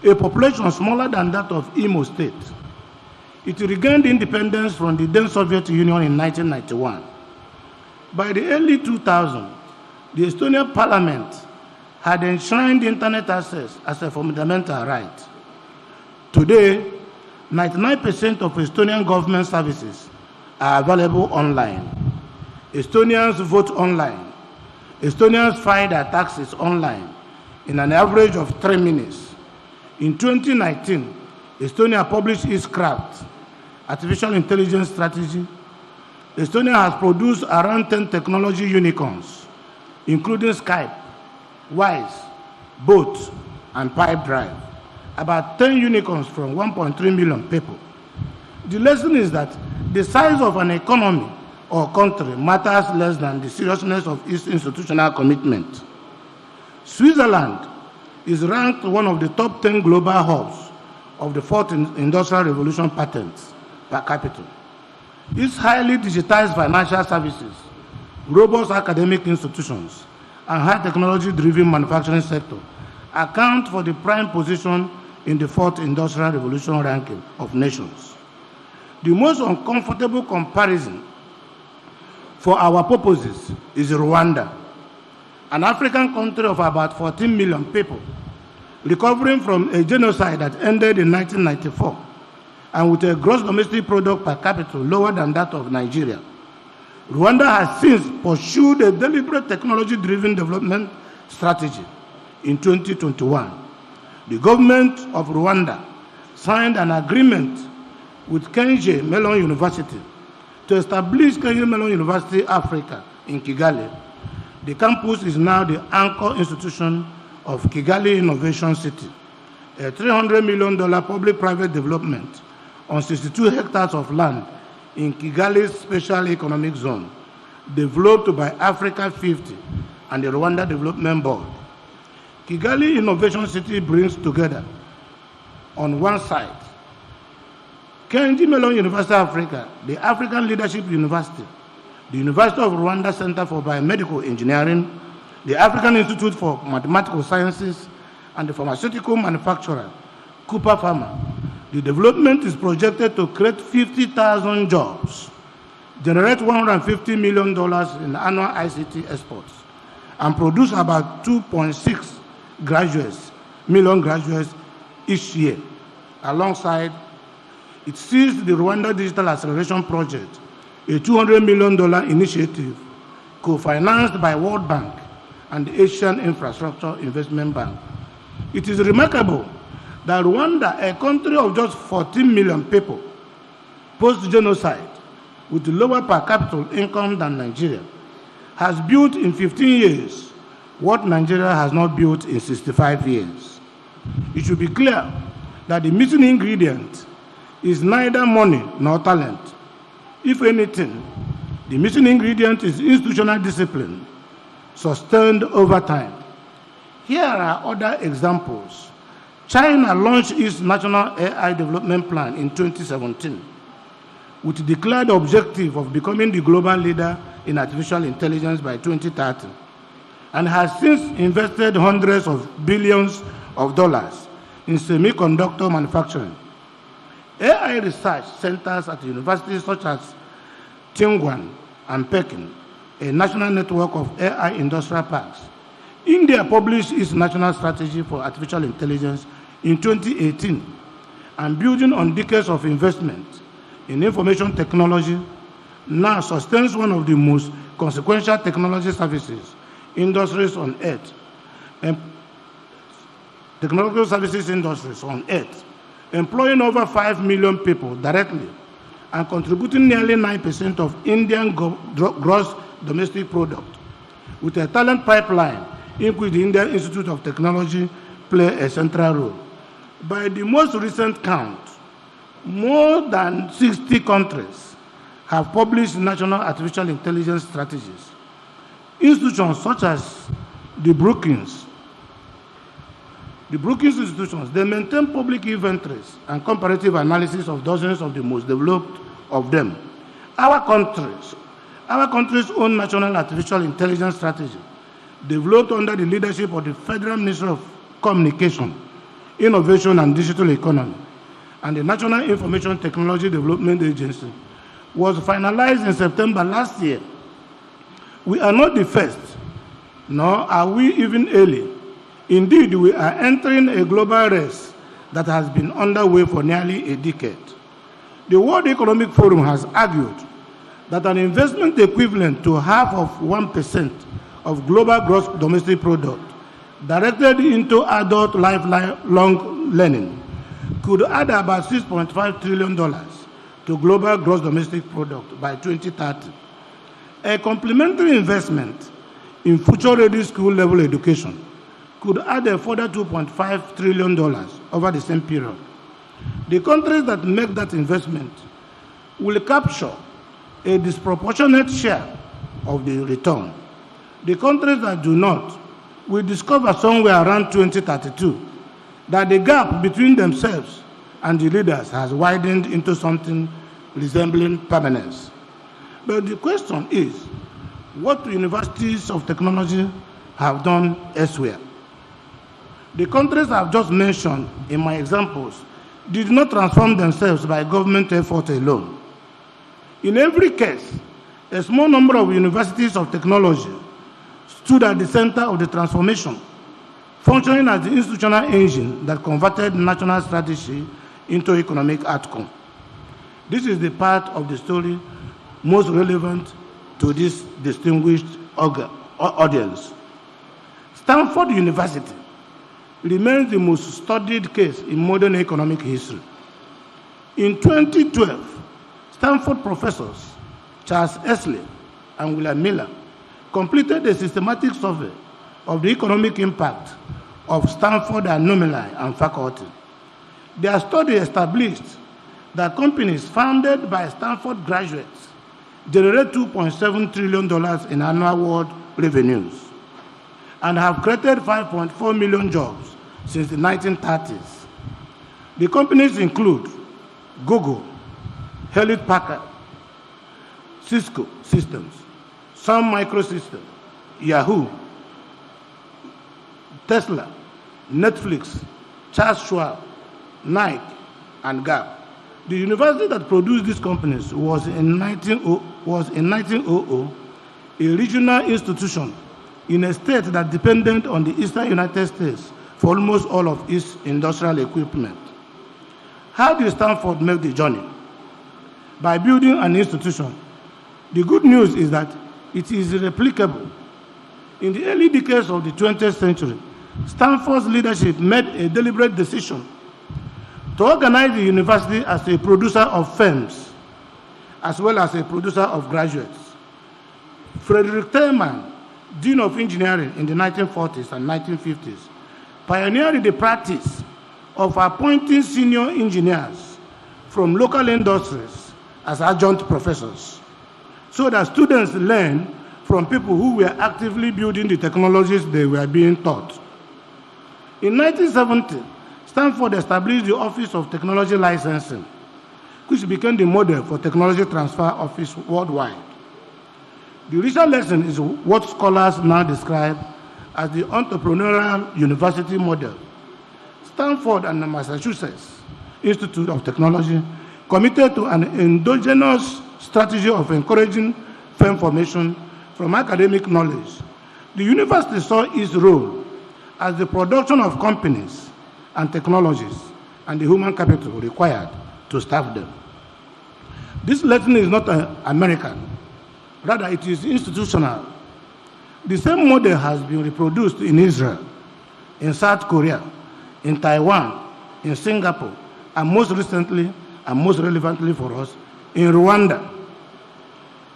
a population smaller than that of Imo State. It regained independence from the then Soviet Union in 1991. By the early 2000s, the Estonian parliament had enshrined internet access as a fundamental right. Today, 99% of Estonian government services are available online. Estonians vote online. Estonians file their taxes online in an average of 3 minutes. In 2019, Estonia published its CRAFT, artificial intelligence strategy. Estonia has produced around 10 technology unicorns, including Skype, Wise, Boat, and Pipedrive. About 10 unicorns from 1.3 million people. The lesson is that the size of an economy or country matters less than the seriousness of its institutional commitment. Switzerland is ranked one of the top 10 global hubs of the fourth industrial revolution patents per capita. Its highly digitized financial services robust academic institutions, and high technology-driven manufacturing sector account for the prime position in the fourth industrial revolution ranking of nations. The most uncomfortable comparison for our purposes is Rwanda, an African country of about 14 million people, recovering from a genocide that ended in 1994, and with a gross domestic product per capita lower than that of Nigeria. Rwanda has since pursued a deliberate technology-driven development strategy. In 2021, the government of Rwanda signed an agreement with Kenje Mellon University to establish Kenje Mellon University Africa in Kigali. The campus is now the anchor institution of Kigali Innovation City, a $300 million public-private development on 62 hectares of land in Kigali's Special Economic Zone, developed by Africa 50 and the Rwanda Development Board. Kigali Innovation City brings together, on one side, Kenji Mellon University Africa, the African Leadership University, the University of Rwanda Center for Biomedical Engineering, the African Institute for Mathematical Sciences, and the pharmaceutical manufacturer, Cooper Pharma. The development is projected to create 50,000 jobs, generate $150 million in annual ICT exports, and produce about 2.6 million graduates each year. Alongside, it seized the Rwanda Digital Acceleration Project, a $200 million initiative co-financed by World Bank and the Asian Infrastructure Investment Bank. It is remarkable that Rwanda, a country of just 14 million people, post-genocide, with lower per capita income than Nigeria, has built in 15 years what Nigeria has not built in 65 years. It should be clear that the missing ingredient is neither money nor talent. If anything, the missing ingredient is institutional discipline, sustained over time. Here are other examples. China launched its National AI Development Plan in 2017 with the declared objective of becoming the global leader in artificial intelligence by 2030, and has since invested hundreds of billions of dollars in semiconductor manufacturing. AI research centers at universities such as Tsinghua and Peking, a national network of AI industrial parks. India published its national strategy for artificial intelligence in 2018, and building on decades of investment in information technology, now sustains one of the most consequential technology services industries on earth, and technological services industries on earth, employing over 5 million people directly and contributing nearly 9% of Indian gross domestic product, with a talent pipeline in which the Indian Institute of Technology play a central role. By the most recent count, more than 60 countries have published national artificial intelligence strategies. Institutions such as the Brookings institutions, they maintain public inventories and comparative analysis of dozens of the most developed of them. Our country's own national artificial intelligence strategy, developed under the leadership of the Federal Ministry of Communication, Innovation and Digital Economy, and the National Information Technology Development Agency, was finalized in September last year. We are not the first, nor are we even early. Indeed, we are entering a global race that has been underway for nearly a decade. The World Economic Forum has argued that an investment equivalent to half of 1% of global gross domestic product directed into adult lifelong learning could add about $6.5 trillion to global gross domestic product by 2030. A complementary investment in future-ready school-level education could add a further $2.5 trillion over the same period. The countries that make that investment will capture a disproportionate share of the return. The countries that do not will discover somewhere around 2032 that the gap between themselves and the leaders has widened into something resembling permanence. But the question is, what universities of technology have done elsewhere. The countries I've just mentioned in my examples did not transform themselves by government effort alone. In every case, a small number of universities of technology stood at the center of the transformation, functioning as the institutional engine that converted national strategy into economic outcome. This is the part of the story most relevant to this distinguished audience. Stanford University remains the most studied case in modern economic history. In 2012, Stanford professors Charles Esley and William Miller completed a systematic survey of the economic impact of Stanford alumni and faculty. Their study established that companies founded by Stanford graduates generate $2.7 trillion in annual world revenues and have created 5.4 million jobs since the 1930s. The companies include Google, Hewlett Packard, Cisco Systems, Sun Microsystems, Yahoo, Tesla, Netflix, Charles Schwab, Nike, and Gap. The university that produced these companies was in 1900 a regional institution in a state that depended on the eastern United States for almost all of its industrial equipment. How did Stanford make the journey? By building an institution. The good news is that it is replicable. In the early decades of the 20th century, Stanford's leadership made a deliberate decision to organize the university as a producer of firms, as well as a producer of graduates. Frederick Terman, Dean of Engineering in the 1940s and 1950s, pioneered the practice of appointing senior engineers from local industries as adjunct professors, so that students learn from people who were actively building the technologies they were being taught. In 1970, Stanford established the Office of Technology Licensing, which became the model for technology transfer office worldwide. The research lesson is what scholars now describe as the entrepreneurial university model. Stanford and the Massachusetts Institute of Technology committed to an endogenous strategy of encouraging firm formation from academic knowledge. The university saw its role as the production of companies and technologies and the human capital required to staff them. This lesson is not American, rather it is institutional. The same model has been reproduced in Israel, in South Korea, in Taiwan, in Singapore, and most recently, and most relevantly for us, in Rwanda.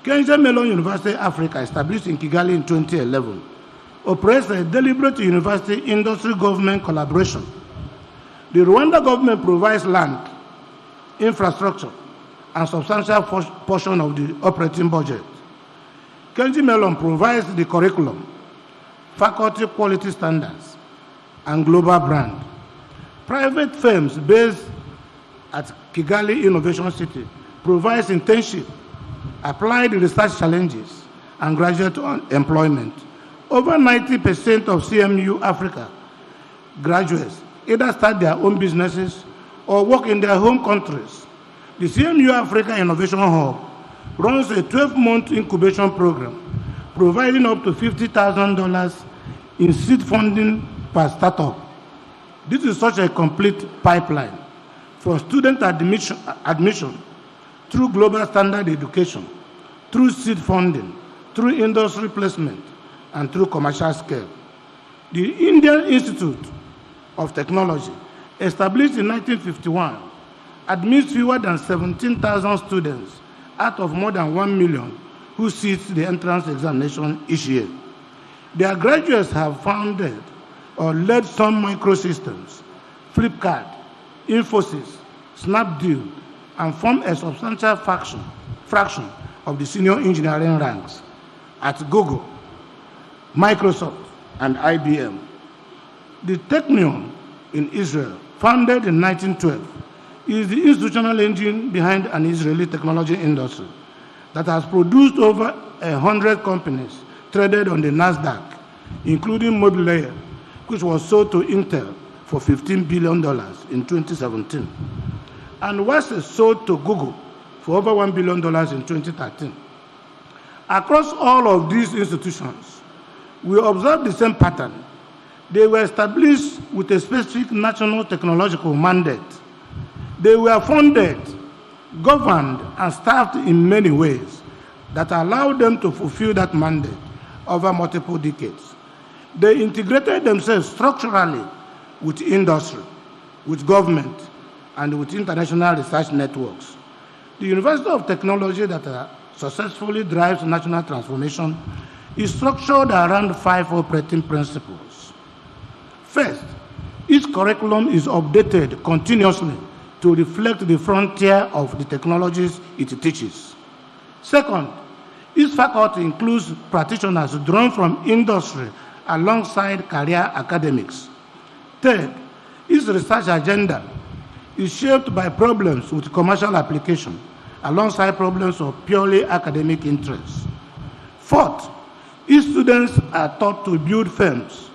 Kenja Mellon University Africa, established in Kigali in 2011, operates a deliberate university industry government collaboration. The Rwanda government provides land, infrastructure, and substantial portion of the operating budget. Kenji Mellon provides the curriculum, faculty quality standards, and global brand. Private firms based at Kigali Innovation City provides internship, applied research challenges, and graduate employment. Over 90% of CMU Africa graduates either start their own businesses or work in their home countries. The CMU Africa Innovation Hub runs a 12-month incubation program, providing up to $50,000 in seed funding per startup. This is such a complete pipeline from student admission through global standard education, through seed funding, through industry placement, and through commercial scale. The Indian Institute of Technology, established in 1951, admits fewer than 17,000 students out of more than 1 million who sit the entrance examination each year. Their graduates have founded or led Sun Microsystems, Flipkart, Infosys, Snapdeal, and form a substantial fraction of the senior engineering ranks at Google, Microsoft, and IBM. The Technion in Israel, founded in 1912, is the institutional engine behind an Israeli technology industry that has produced over 100 companies traded on the NASDAQ, including Mobileye, which was sold to Intel for $15 billion in 2017, and was sold to Google for over $1 billion in 2013. Across all of these institutions, we observe the same pattern. They were established with a specific national technological mandate. They were funded, governed, and staffed in many ways that allowed them to fulfill that mandate over multiple decades. They integrated themselves structurally with industry, with government, and with international research networks. The University of Technology that successfully drives national transformation is structured around 5 operating principles. First, each curriculum is updated continuously to reflect the frontier of the technologies it teaches. Second, each faculty includes practitioners drawn from industry alongside career academics. Third, each research agenda is shaped by problems with commercial application alongside problems of purely academic interest. Fourth, each students are taught to build firms,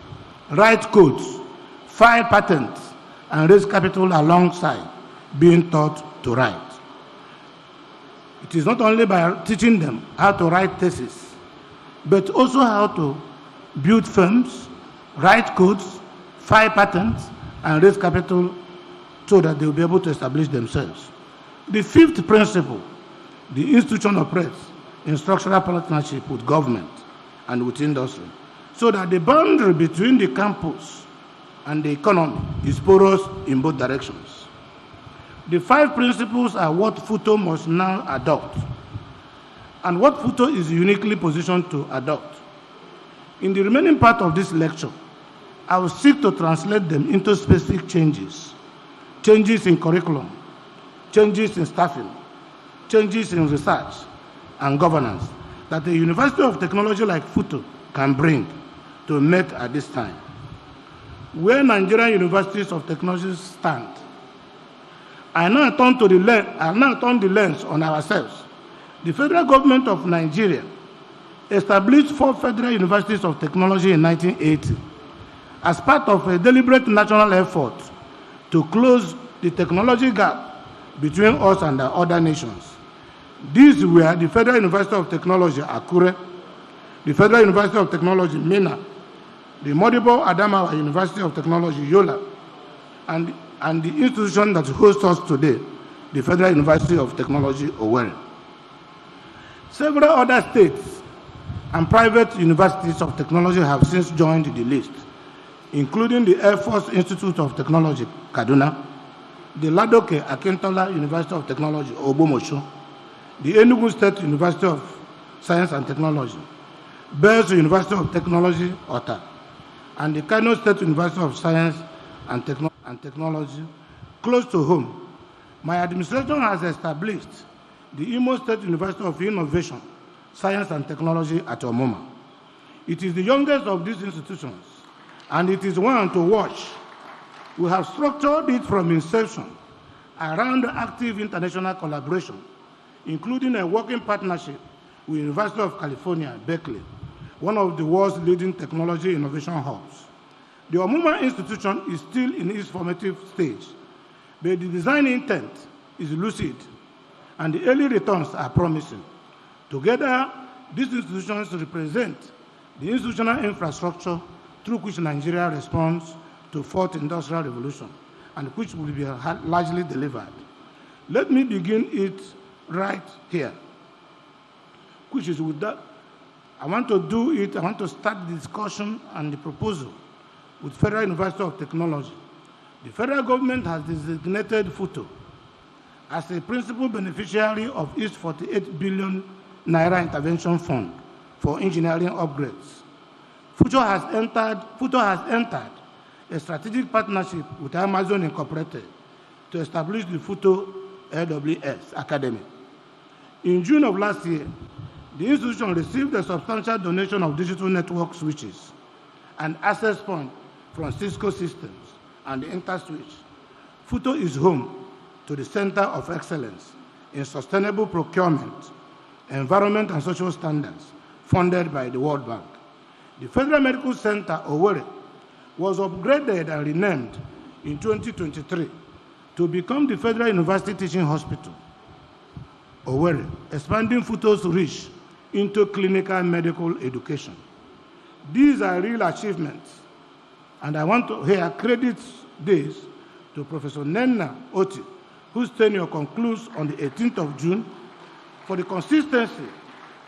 write codes, file patents, and raise capital alongside being taught to write. It is not only by teaching them how to write theses, but also how to build firms, write codes, file patents, and raise capital so that they will be able to establish themselves. The fifth principle, the institution operates in structural partnership with government and with industry, so that the boundary between the campus and the economy is porous in both directions. The 5 principles are what FUTO must now adopt, and what FUTO is uniquely positioned to adopt. In the remaining part of this lecture, I will seek to translate them into specific changes. Changes in curriculum, changes in staffing, changes in research and governance that a university of technology like FUTO can bring to MET at this time. Where Nigerian universities of technology stand, I now turn the lens on ourselves. The federal government of Nigeria established 4 federal universities of technology in 1980 as part of a deliberate national effort to close the technology gap between us and the other nations. These were the Federal University of Technology, Akure, the Federal University of Technology, Minna, the Modibo Adamawa University of Technology, Yola, and the institution that hosts us today, the Federal University of Technology, Owerri. Several other states and private universities of technology have since joined the list, including the Air Force Institute of Technology, Kaduna, the Ladoke Akintola University of Technology, Ogbomosho, the Enugu State University of Science and Technology, Bells University of Technology, Ota, and the Kano State University of Science and Technology, close to home. My administration has established the Imo State University of Innovation, Science and Technology at Omoma. It is the youngest of these institutions, and it is one to watch. We have structured it from inception around active international collaboration, including a working partnership with the University of California, Berkeley, one of the world's leading technology innovation hubs. The Omoma institution is still in its formative stage, but the design intent is lucid, and the early returns are promising. Together, these institutions represent the institutional infrastructure through which Nigeria responds to fourth industrial revolution, and which will be largely delivered. Let me begin it right here, which is with that. I want to start the discussion and the proposal with Federal University of Technology. The federal government has designated FUTO as a principal beneficiary of its 48 billion naira intervention fund for engineering upgrades. FUTO has entered a strategic partnership with Amazon Incorporated to establish the FUTO AWS Academy. In June of last year, the institution received a substantial donation of digital network switches and access point from Cisco Systems and InterSwitch. FUTO is home to the Center of Excellence in Sustainable Procurement, environment and social standards, funded by the World Bank. The Federal Medical Center, Owerri, was upgraded and renamed in 2023 to become the Federal University Teaching Hospital, Owerri, expanding FUTO's reach into clinical medical education. These are real achievements, and I want to here credit this to Professor Nenna Oti, whose tenure concludes on the 18th of June, for the consistency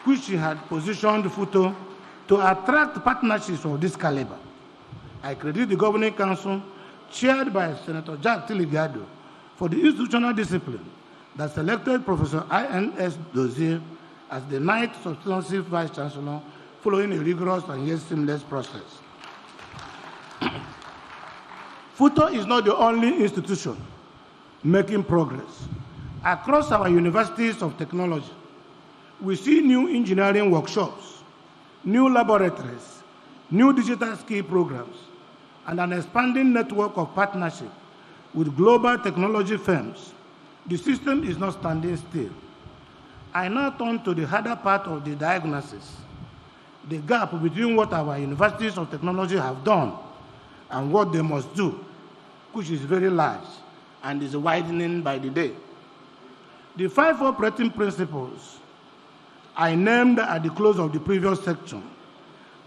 which she had positioned FUTO to attract partnerships of this caliber. I credit the Governing Council, chaired by Senator Jack Tiligiado, for the institutional discipline that selected Professor I.N.S. Dozier as the ninth substantive Vice Chancellor following a rigorous and yet seamless process. FUTO is not the only institution making progress. Across our universities of technology, we see new engineering workshops, new laboratories, new digital skill programs, and an expanding network of partnership with global technology firms. The system is not standing still. I now turn to the harder part of the diagnosis, the gap between what our universities of technology have done and what they must do, which is very large and is widening by the day. The 5 operating principles I named at the close of the previous section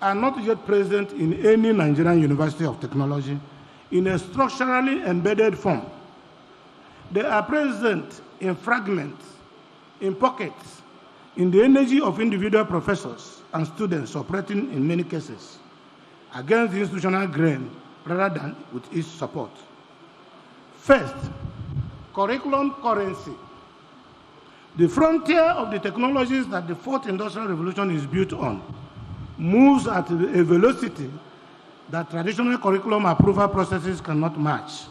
are not yet present in any Nigerian University of Technology in a structurally embedded form. They are present in fragments, in pockets, in the energy of individual professors and students operating in many cases against the institutional grain rather than with its support. First, curriculum currency. The frontier of the technologies that the fourth industrial revolution is built on moves at a velocity that traditional curriculum approval processes cannot match.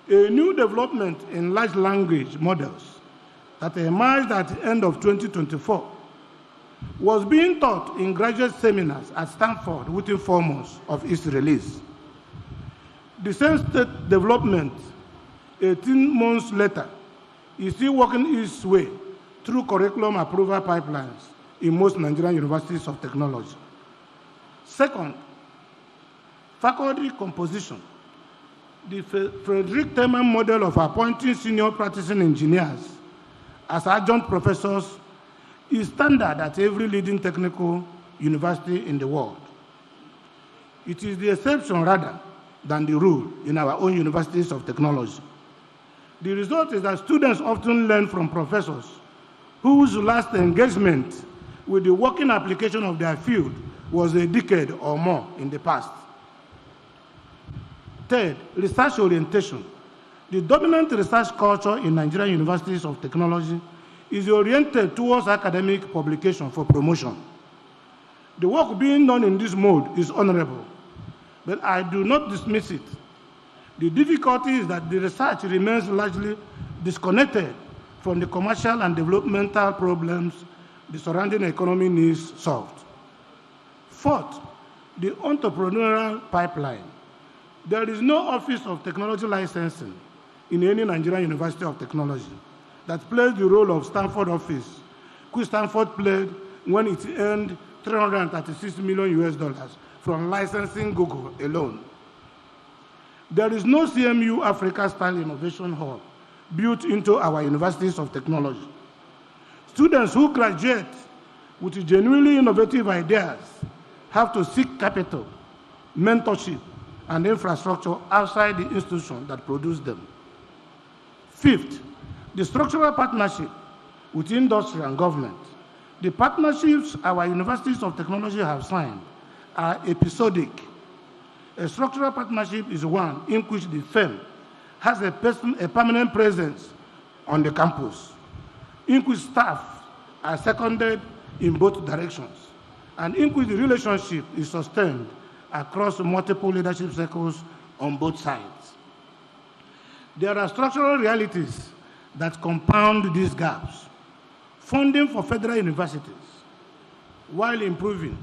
A new development in large language models that emerged at the end of 2024 was being taught in graduate seminars at Stanford within 4 months of its release. The same state development 18 months later is still working its way through curriculum approval pipelines in most Nigerian universities of technology. Second, faculty composition. The Frederick Teman model of appointing senior practicing engineers as adjunct professors is standard at every leading technical university in the world. It is the exception rather than the rule in our own universities of technology. The result is that students often learn from professors whose last engagement with the working application of their field was a decade or more in the past. Third, research orientation. The dominant research culture in Nigerian universities of technology is oriented towards academic publication for promotion. The work being done in this mode is honorable, but I do not dismiss it. The difficulty is that the research remains largely disconnected from the commercial and developmental problems the surrounding economy needs solved. Fourth, the entrepreneurial pipeline. There is no Office of Technology Licensing in any Nigerian University of Technology that plays the role of Stanford office, which Stanford played when it earned $336 million from licensing Google alone. There is no CMU Africa-style innovation hub built into our universities of technology. Students who graduate with genuinely innovative ideas have to seek capital, mentorship, and infrastructure outside the institution that produced them. Fifth, the structural partnership with industry and government. The partnerships our universities of technology have signed are episodic. A structural partnership is one in which the firm has a permanent presence on the campus, in which staff are seconded in both directions, and in which the relationship is sustained across multiple leadership circles on both sides. There are structural realities that compound these gaps. Funding for federal universities, while improving,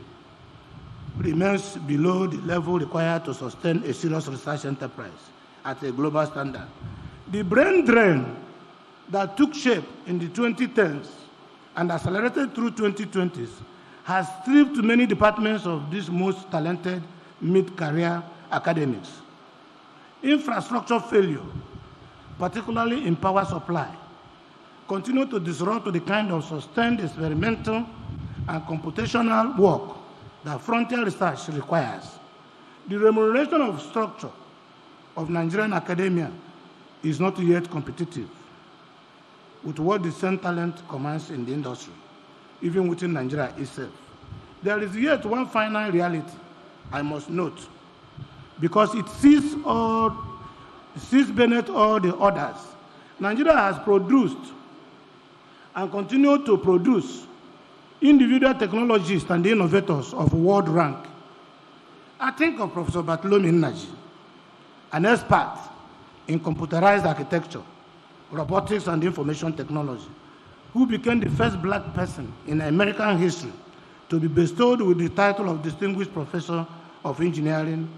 remains below the level required to sustain a serious research enterprise at a global standard. The brain drain that took shape in the 2010s and accelerated through 2020s, has stripped many departments of these most talented mid-career academics. Infrastructure failure, particularly in power supply, continue to disrupt the kind of sustained experimental and computational work that frontier research requires. The remuneration of structure of Nigerian academia is not yet competitive with what the same talent commands in the industry, even within Nigeria itself. There is yet one final reality I must note, because it sees beneath all the others. Nigeria has produced and continue to produce individual technologists and innovators of world rank. I think of Professor Bartholomew Nnaji, an expert in computerized architecture, robotics, and information technology, who became the first black person in American history to be bestowed with the title of Distinguished Professor of Engineering,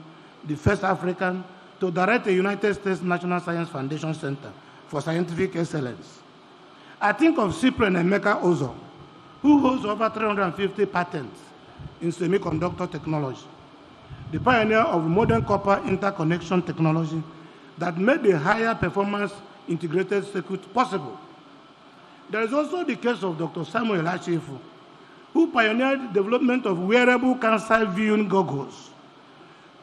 the first African to direct the United States National Science Foundation Center for Scientific Excellence. I think of Cyprian Emeka Ozo, who holds over 350 patents in semiconductor technology, the pioneer of modern copper interconnection technology that made the higher performance integrated circuit possible. There is also the case of Dr. Samuel Achifu, who pioneered the development of wearable cancer viewing goggles,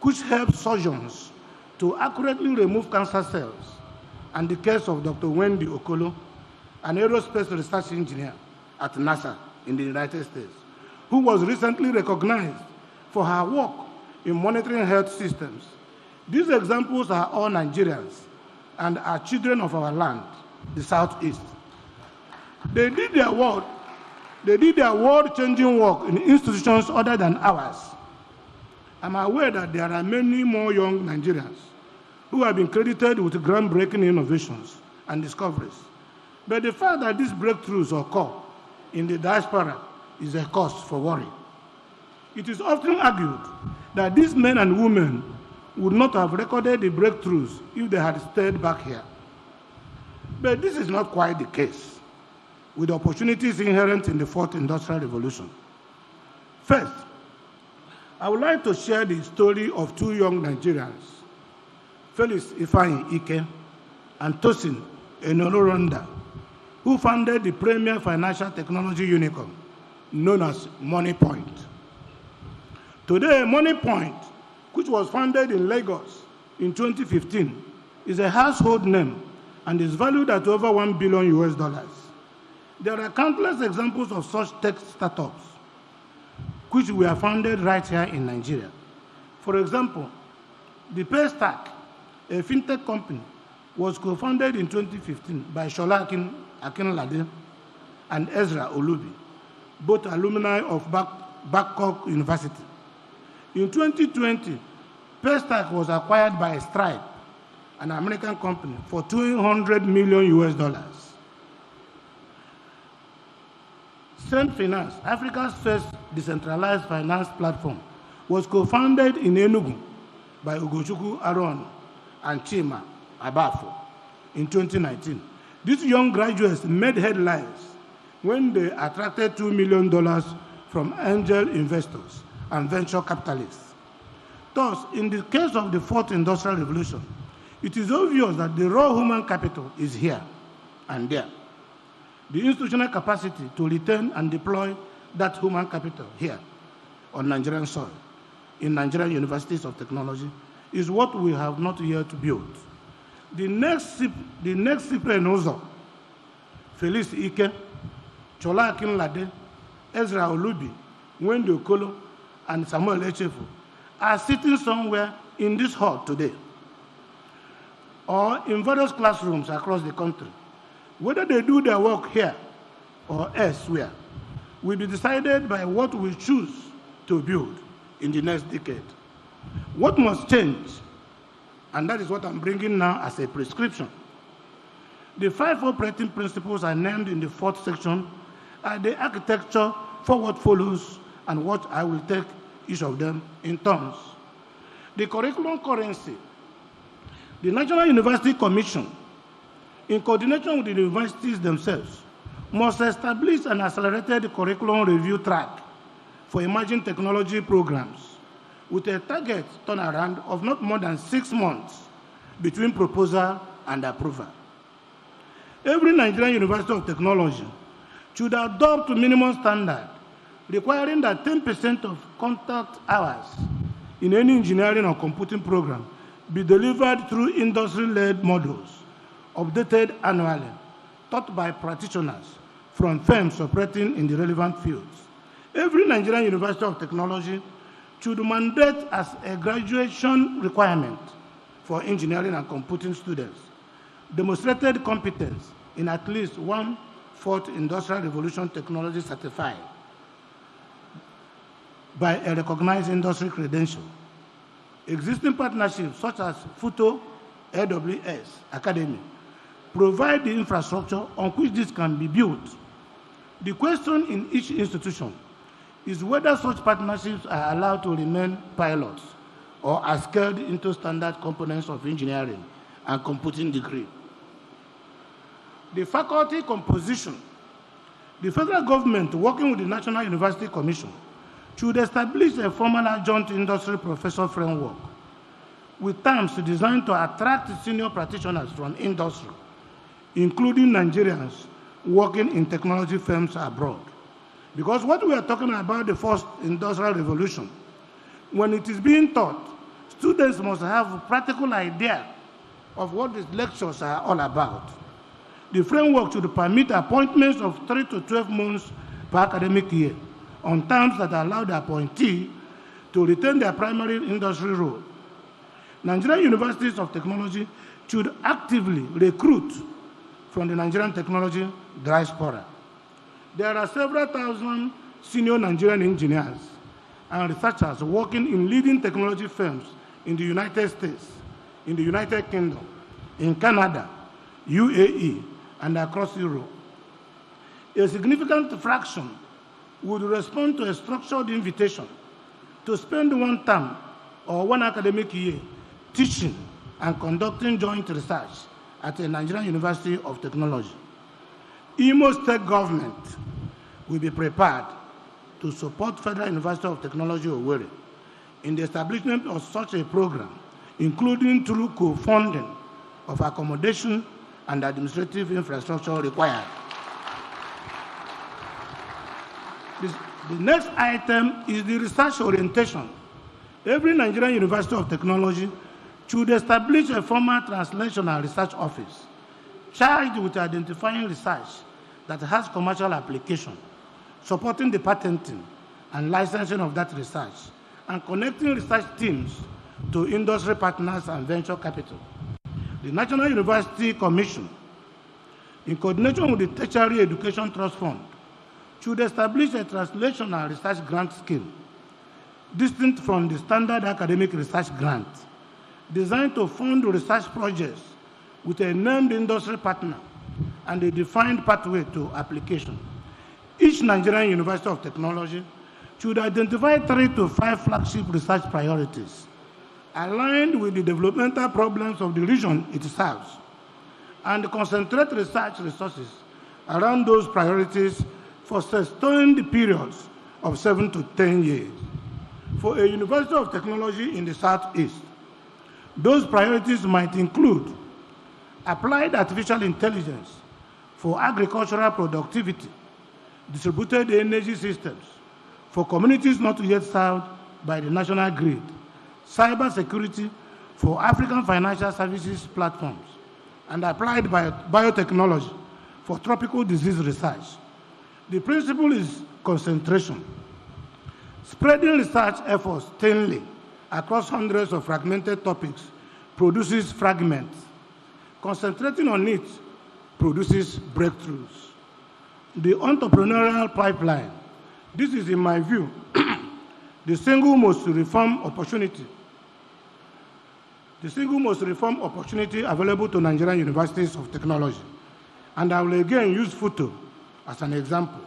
which help surgeons to accurately remove cancer cells, and the case of Dr. Wendy Okolo, an aerospace research engineer at NASA in the United States, who was recently recognized for her work in monitoring health systems. These examples are all Nigerians and are children of our land, the Southeast. They did their world-changing work in institutions other than ours. I'm aware that there are many more young Nigerians who have been credited with groundbreaking innovations and discoveries. But the fact that these breakthroughs occur in the diaspora is a cause for worry. It is often argued that these men and women would not have recorded the breakthroughs if they had stayed back here. But this is not quite the case, with the opportunities inherent in the fourth industrial revolution. First, I would like to share the story of two young Nigerians, Felix Ifeanyi Ike and Tosin Enororonda, who founded the premier financial technology unicorn known as MoneyPoint. Today, MoneyPoint, which was founded in Lagos in 2015, is a household name and is valued at over $1 billion. There are countless examples of such tech startups which were founded right here in Nigeria. For example, the Paystack, a fintech company, was co-founded in 2015 by Shola Akinlade and Ezra Olubi, both alumni of Babcock University. In 2020, Paystack was acquired by Stripe, an American company, for $200 million. Send Finance, Africa's first decentralized finance platform, was co-founded in Enugu by Ugochukwu Aaron and Chima Abafo in 2019. These young graduates made headlines when they attracted $2 million from angel investors and venture capitalists. Thus, in the case of the fourth industrial revolution, it is obvious that the raw human capital is here and there. The institutional capacity to retain and deploy that human capital here on Nigerian soil, in Nigerian universities of technology, is what we have not yet built. The next Cyprian Ozo, Felix Ike, Shola Akinlade, Ezra Olubi, Wendy Okolo, and Samuel Echefu are sitting somewhere in this hall today or in various classrooms across the country. Whether they do their work here or elsewhere will be decided by what we choose to build in the next decade. What must change, and that is what I'm bringing now as a prescription. The 5 operating principles are named in the 4th section are the architecture for what follows and what I will take each of them in turns. The curriculum currency, the National University Commission, in coordination with the universities themselves, must establish an accelerated curriculum review track for emerging technology programs with a target turnaround of not more than 6 months between proposal and approval. Every Nigerian University of Technology should adopt a minimum standard requiring that 10% of contact hours in any engineering or computing program be delivered through industry-led modules, updated annually, taught by practitioners from firms operating in the relevant fields. Every Nigerian University of Technology should mandate as a graduation requirement for engineering and computing students demonstrated competence in at least 1/4 Industrial Revolution technology certified by a recognized industry credential. Existing partnerships such as FUTO, AWS, Academy, provide the infrastructure on which this can be built. The question in each institution is whether such partnerships are allowed to remain pilots or are scaled into standard components of engineering and computing degree. The faculty composition. The federal government, working with the National University Commission, should establish a formal adjunct industry professor framework with terms designed to attract senior practitioners from industry, including Nigerians working in technology firms abroad. Because what we are talking about, the fourth industrial revolution, when it is being taught, students must have a practical idea of what these lectures are all about. The framework should permit appointments of 3 to 12 months per academic year on terms that allow the appointee to retain their primary industry role. Nigerian universities of technology should actively recruit from the Nigerian technology diaspora. There are several thousand senior Nigerian engineers and researchers working in leading technology firms in the United States, in the United Kingdom, in Canada, UAE, and across Europe. A significant fraction would respond to a structured invitation to spend one term or one academic year teaching and conducting joint research at a Nigerian University of Technology. Imo State government will be prepared to support Federal University of Technology Owerri in the establishment of such a program, including through co-funding of accommodation and administrative infrastructure required. The next item is the research orientation. Every Nigerian University of Technology should establish a formal translational research office charged with identifying research that has commercial application, supporting the patenting and licensing of that research, and connecting research teams to industry partners and venture capital. The National University Commission, in coordination with the Tertiary Education Trust Fund, should establish a translational research grant scheme distinct from the standard academic research grant, designed to fund research projects with a named industry partner and a defined pathway to application. Each Nigerian University of Technology should identify 3 to 5 flagship research priorities aligned with the developmental problems of the region it serves, and concentrate research resources around those priorities for sustained periods of 7 to 10 years. For a University of Technology in the Southeast, those priorities might include applied artificial intelligence for agricultural productivity, distributed energy systems for communities not yet served by the national grid, cybersecurity for African financial services platforms, and applied biotechnology for tropical disease research. The principle is concentration. Spreading research efforts thinly across hundreds of fragmented topics produces fragments. Concentrating on it produces breakthroughs. The entrepreneurial pipeline. This is, in my view, the single most reform opportunity available to Nigerian universities of technology. And I will again use FUTO as an example.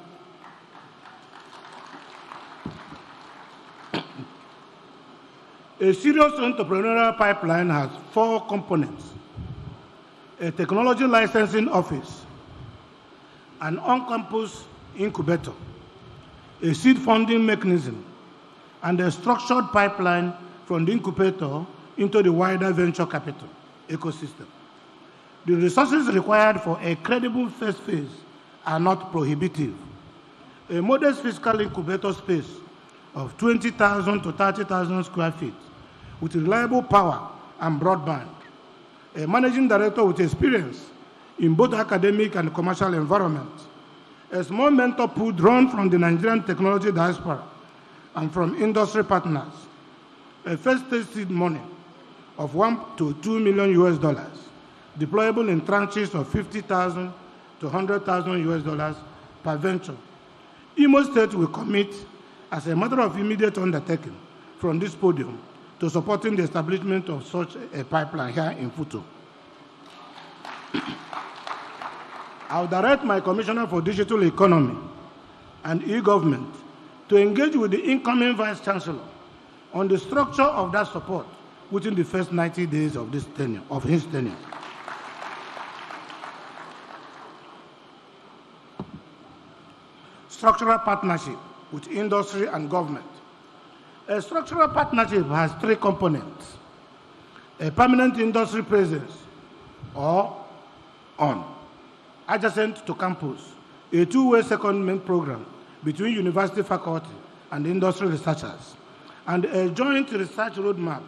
A serious entrepreneurial pipeline has 4 components: a technology licensing office, an on-campus incubator, a seed funding mechanism, and a structured pipeline from the incubator into the wider venture capital ecosystem. The resources required for a credible first phase are not prohibitive. A modest fiscal incubator space of 20,000 to 30,000 square feet with reliable power and broadband, a managing director with experience in both academic and commercial environments, a small mentor pool drawn from the Nigerian technology diaspora and from industry partners, a first stage seed money of $1 to $2 million, deployable in tranches of 50,000 to 100,000 US dollars per venture. Imo State will commit as a matter of immediate undertaking from this podium to supporting the establishment of such a pipeline here in Futo. I will direct my Commissioner for Digital Economy and e-government to engage with the incoming Vice Chancellor on the structure of that support within the first 90 days of his tenure. Structural partnership with industry and government. A structural partnership has three components: a permanent industry presence or adjacent to campus, a two-way secondment program between university faculty and industry researchers, and a joint research roadmap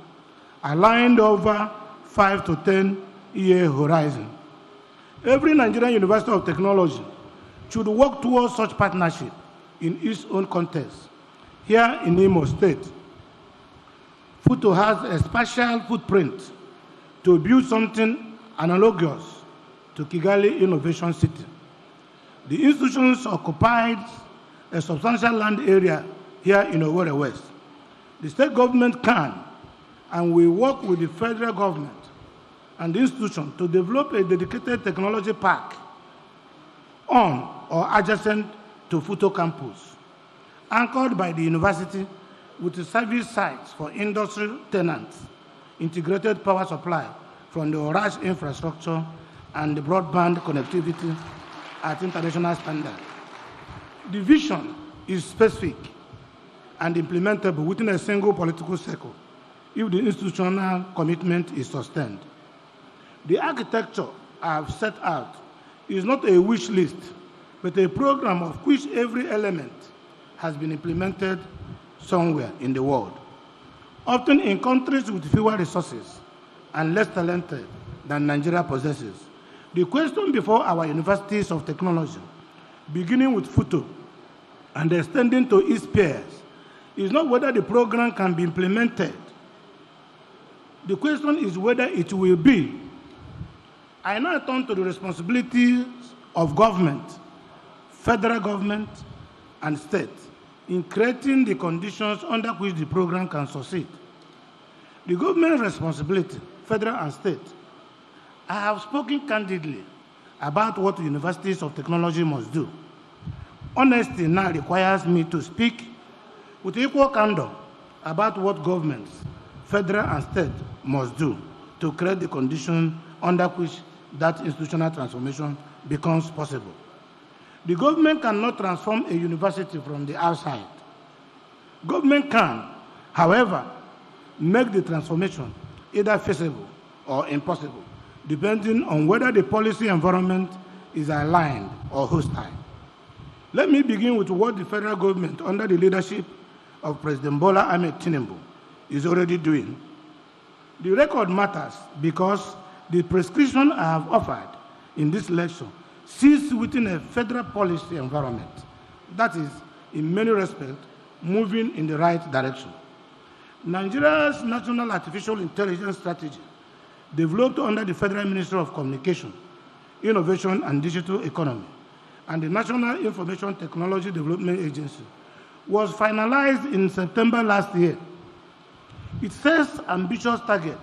aligned over 5 to 10-year horizon. Every Nigerian University of Technology should work towards such partnership in its own context. Here in Imo State, Futo has a spatial footprint to build something analogous to Kigali Innovation City. The institutions occupied a substantial land area here in Owerri West. The state government can and will work with the federal government and the institution to develop a dedicated technology park on or adjacent to Futo campus, anchored by the university with the service sites for industry tenants, integrated power supply from the Owerri infrastructure, and the broadband connectivity at international standard. The vision is specific and implementable within a single political circle if the institutional commitment is sustained. The architecture I have set out is not a wish list, but a program of which every element has been implemented somewhere in the world, often in countries with fewer resources and less talented than Nigeria possesses. The question before our universities of technology, beginning with Futo and extending to its peers, is not whether the program can be implemented. The question is whether it will be. I now turn to the responsibilities of government, federal government, and state in creating the conditions under which the program can succeed. The government responsibility, federal and state. I have spoken candidly about what universities of technology must do. Honesty now requires me to speak with equal candor about what governments, federal and state, must do to create the conditions under which that institutional transformation becomes possible. The government cannot transform a university from the outside. Government can, however, make the transformation either feasible or impossible, depending on whether the policy environment is aligned or hostile. Let me begin with what the federal government, under the leadership of President Bola Ahmed Tinubu, is already doing. The record matters because the prescription I have offered in this lecture sits within a federal policy environment that is, in many respects, moving in the right direction. Nigeria's National Artificial Intelligence Strategy, developed under the Federal Ministry of Communication, Innovation and Digital Economy, and the National Information Technology Development Agency, was finalized in September last year. It sets ambitious targets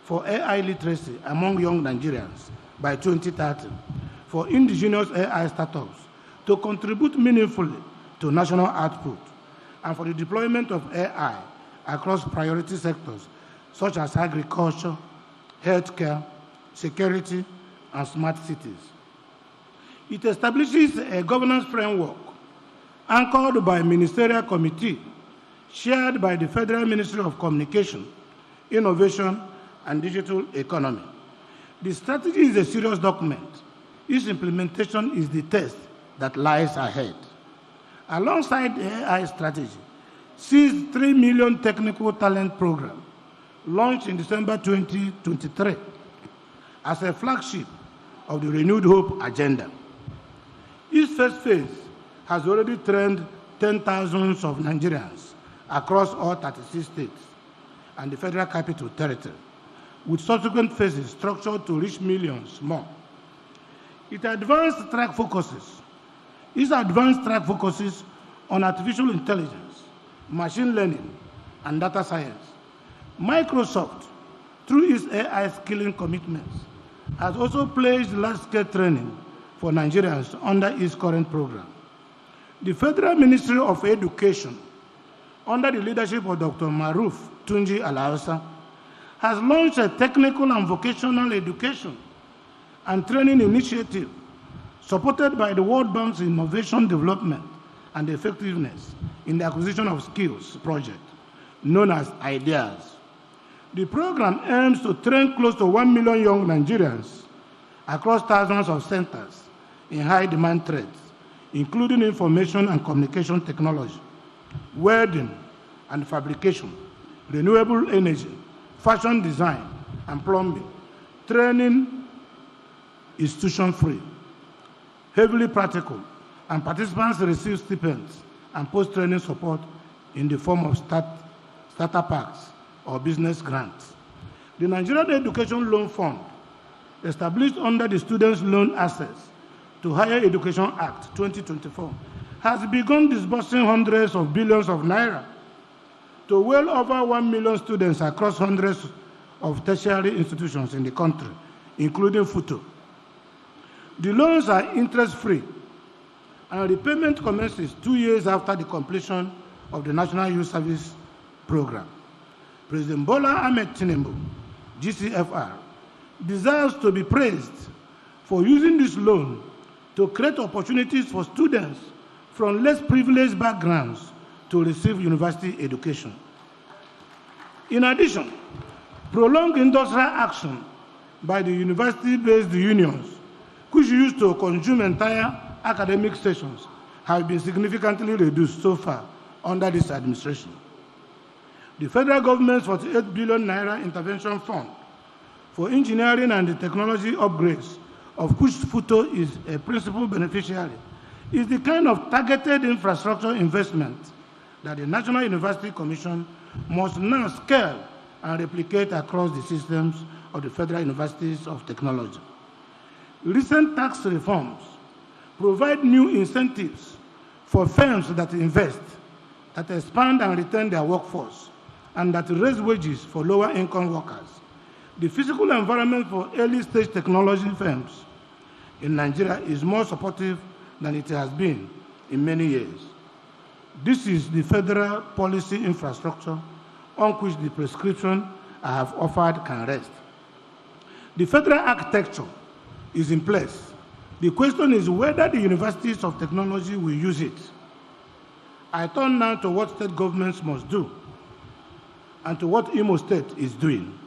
for AI literacy among young Nigerians by 2030 for indigenous AI startups to contribute meaningfully to national output and for the deployment of AI across priority sectors such as agriculture, healthcare, security, and smart cities. It establishes a governance framework anchored by a ministerial committee chaired by the Federal Ministry of Communication, Innovation, and Digital Economy. The strategy is a serious document. Its implementation is the test that lies ahead. Alongside the AI strategy, sees 3 million technical talent program launched in December 2023 as a flagship of the Renewed Hope agenda. Its first phase has already trained 10,000 of Nigerians across all 36 states and the Federal Capital Territory, with subsequent phases structured to reach millions more. Its advanced track focuses on artificial intelligence, machine learning, and data science. Microsoft, through its AI skilling commitments, has also pledged large-scale training for Nigerians under its current program. The Federal Ministry of Education, under the leadership of Dr. Maruf Tunji Alausa, has launched a technical and vocational education and training initiative supported by the World Bank's Innovation Development and Effectiveness in the Acquisition of Skills project, known as IDEAS. The program aims to train close to 1 million young Nigerians across thousands of centers in high-demand trades, including information and communication technology, welding and fabrication, renewable energy, fashion design, and plumbing. Training institution-free, heavily practical, and participants receive stipends and post-training support in the form of starter packs or business grants. The Nigerian Education Loan Fund, established under the Students' Loan Access to Higher Education Act 2024, has begun disbursing hundreds of billions of naira to well over 1 million students across hundreds of tertiary institutions in the country, including FUTO. The loans are interest-free, and repayment commences 2 years after the completion of the National Youth Service Program. President Bola Ahmed Tinubu, GCFR, deserves to be praised for using this loan to create opportunities for students from less privileged backgrounds to receive university education. In addition, prolonged industrial action by the university-based unions, which used to consume entire academic sessions, have been significantly reduced so far under this administration. The federal government's 48 billion naira intervention fund for engineering and technology upgrades, of which FUTO is a principal beneficiary, is the kind of targeted infrastructure investment that the National University Commission must now scale and replicate across the systems of the Federal Universities of Technology. Recent tax reforms provide new incentives for firms that invest, that expand and retain their workforce, and that raise wages for lower-income workers. The physical environment for early-stage technology firms in Nigeria is more supportive than it has been in many years. This is the federal policy infrastructure on which the prescription I have offered can rest. The federal architecture is in place. The question is whether the universities of technology will use it. I turn now to what state governments must do and to what Imo State is doing.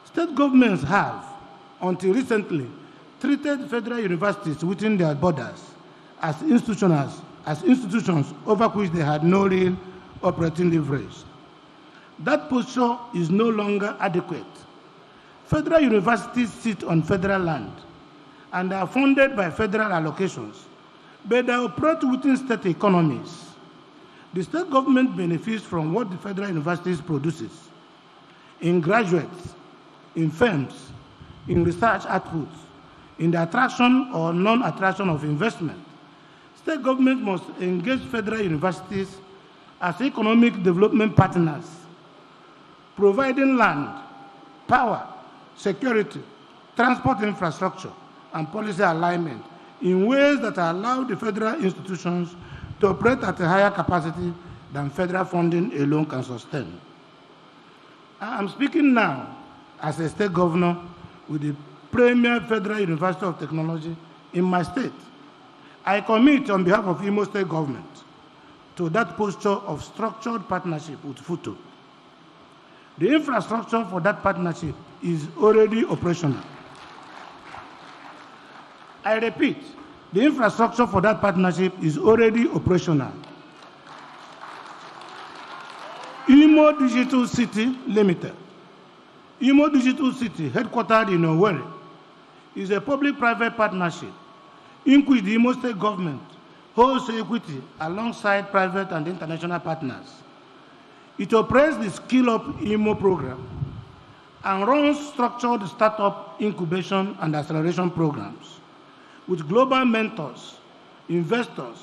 State governments have, until recently, treated federal universities within their borders as institutions over which they had no real operating leverage. That posture is no longer adequate. Federal universities sit on federal land and are funded by federal allocations, but they operate within state economies. The state government benefits from what the federal universities produces in graduates, in firms, in research outputs, in the attraction or non-attraction of investment. State government must engage federal universities as economic development partners, providing land, power, security, transport infrastructure, and policy alignment in ways that allow the federal institutions to operate at a higher capacity than federal funding alone can sustain. I am speaking now as a state governor with the premier federal university of technology in my state, I commit on behalf of Imo State government to that posture of structured partnership with FUTO. The infrastructure for that partnership is already operational. I repeat, the infrastructure for that partnership is already operational. Imo Digital City Limited. Imo Digital City, headquartered in Owerri, is a public-private partnership in which the Imo State government holds equity alongside private and international partners. It operates the Skill Up Imo program and runs structured startup incubation and acceleration programs with global mentors, investors,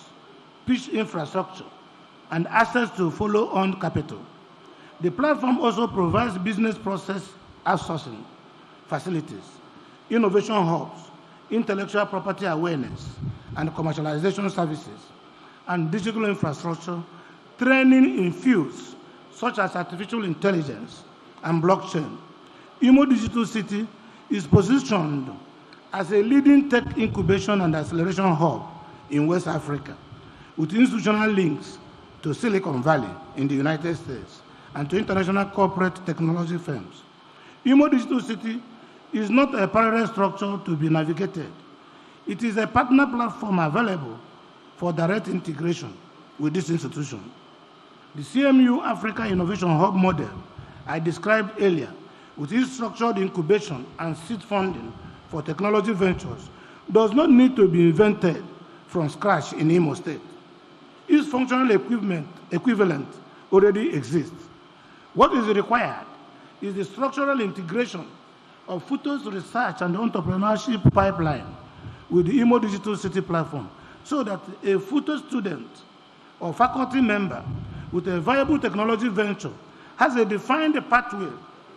pitch infrastructure, and access to follow-on capital. The platform also provides business process outsourcing facilities, innovation hubs, intellectual property awareness and commercialization services, and digital infrastructure, training in fields such as artificial intelligence and blockchain. Imo Digital City is positioned as a leading tech incubation and acceleration hub in West Africa, with institutional links to Silicon Valley in the United States and to international corporate technology firms. Imo Digital City is not a parallel structure to be navigated. It is a partner platform available for direct integration with this institution. The CMU Africa Innovation Hub model I described earlier, with its structured incubation and seed funding for technology ventures, does not need to be invented from scratch in Imo State. Its functional equivalent already exists. What is required is the structural integration of FUTO's research and entrepreneurship pipeline with the Imo Digital City platform, so that a FUTO student or faculty member with a viable technology venture has a defined pathway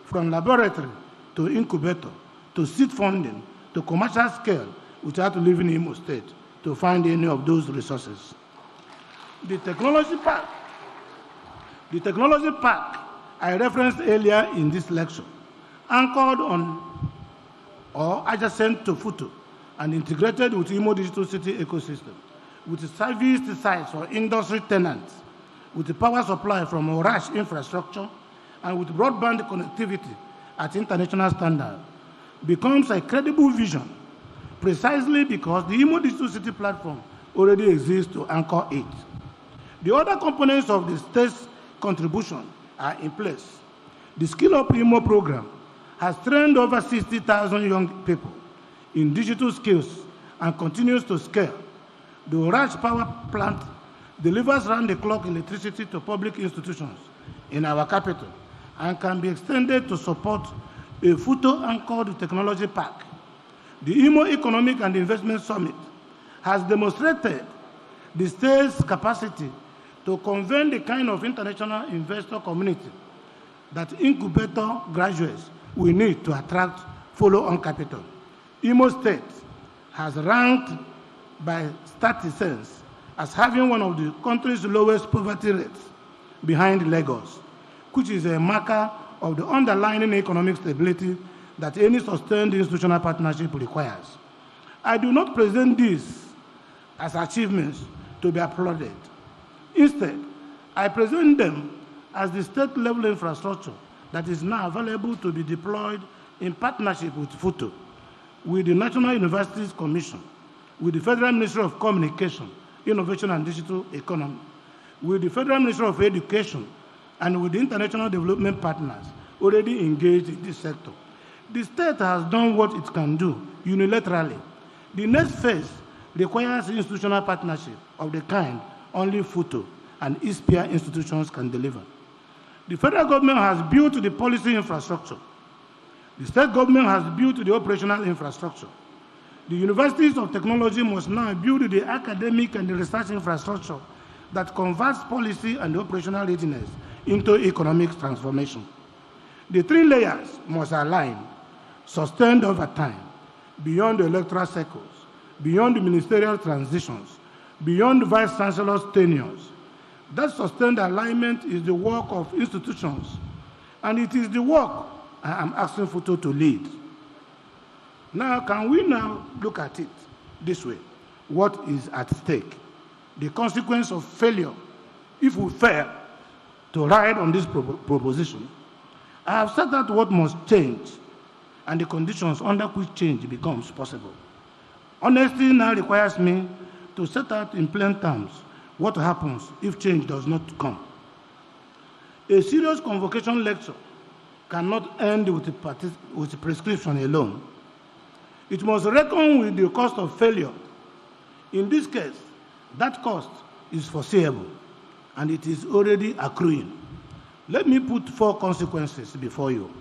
from laboratory to incubator to seed funding to commercial scale without leaving Imo State to find any of those resources. The technology park I referenced earlier in this lecture, anchored on or adjacent to FUTO and integrated with Imo Digital City ecosystem, with serviced sites for industry tenants, with the power supply from Owerri infrastructure, and with broadband connectivity at international standard, becomes a credible vision precisely because the Imo Digital City platform already exists to anchor it. The other components of the state's contribution are in place. The Skill Up Imo program has trained over 60,000 young people in digital skills and continues to scale. The Owerri power plant delivers round-the-clock electricity to public institutions in our capital and can be extended to support a FUTO-anchored technology park. The Imo Economic and Investment Summit has demonstrated the state's capacity to convene the kind of international investor community that incubator graduates will need to attract follow-on capital. Imo State has ranked by StatSense as having one of the country's lowest poverty rates, behind Lagos, which is a marker of the underlying economic stability that any sustained institutional partnership requires. I do not present these as achievements to be applauded. Instead, I present them as the state-level infrastructure that is now available to be deployed in partnership with FUTO, with the National Universities Commission, with the Federal Ministry of Communication, Innovation and Digital Economy, with the Federal Ministry of Education, and with the international development partners already engaged in this sector. The state has done what it can do unilaterally. The next phase requires institutional partnership of the kind only FUTO and its peer institutions can deliver. The federal government has built the policy infrastructure. The state government has built the operational infrastructure. The universities of technology must now build the academic and the research infrastructure that converts policy and operational readiness into economic transformation. The three layers must align, sustained over time, beyond the electoral cycles, beyond the ministerial transitions, beyond vice chancellor's tenures. That sustained alignment is the work of institutions, and it is the work I am asking FUTO to lead. Now, can we now look at it this way? what is at stake, the consequence of failure, if we fail to ride on this proposition. I have set out what must change and the conditions under which change becomes possible. Honesty now requires me to set out in plain terms what happens if change does not come. A serious convocation lecture cannot end with prescription alone. It must reckon with the cost of failure. In this case, that cost is foreseeable, and it is already accruing. Let me put 4 consequences before you.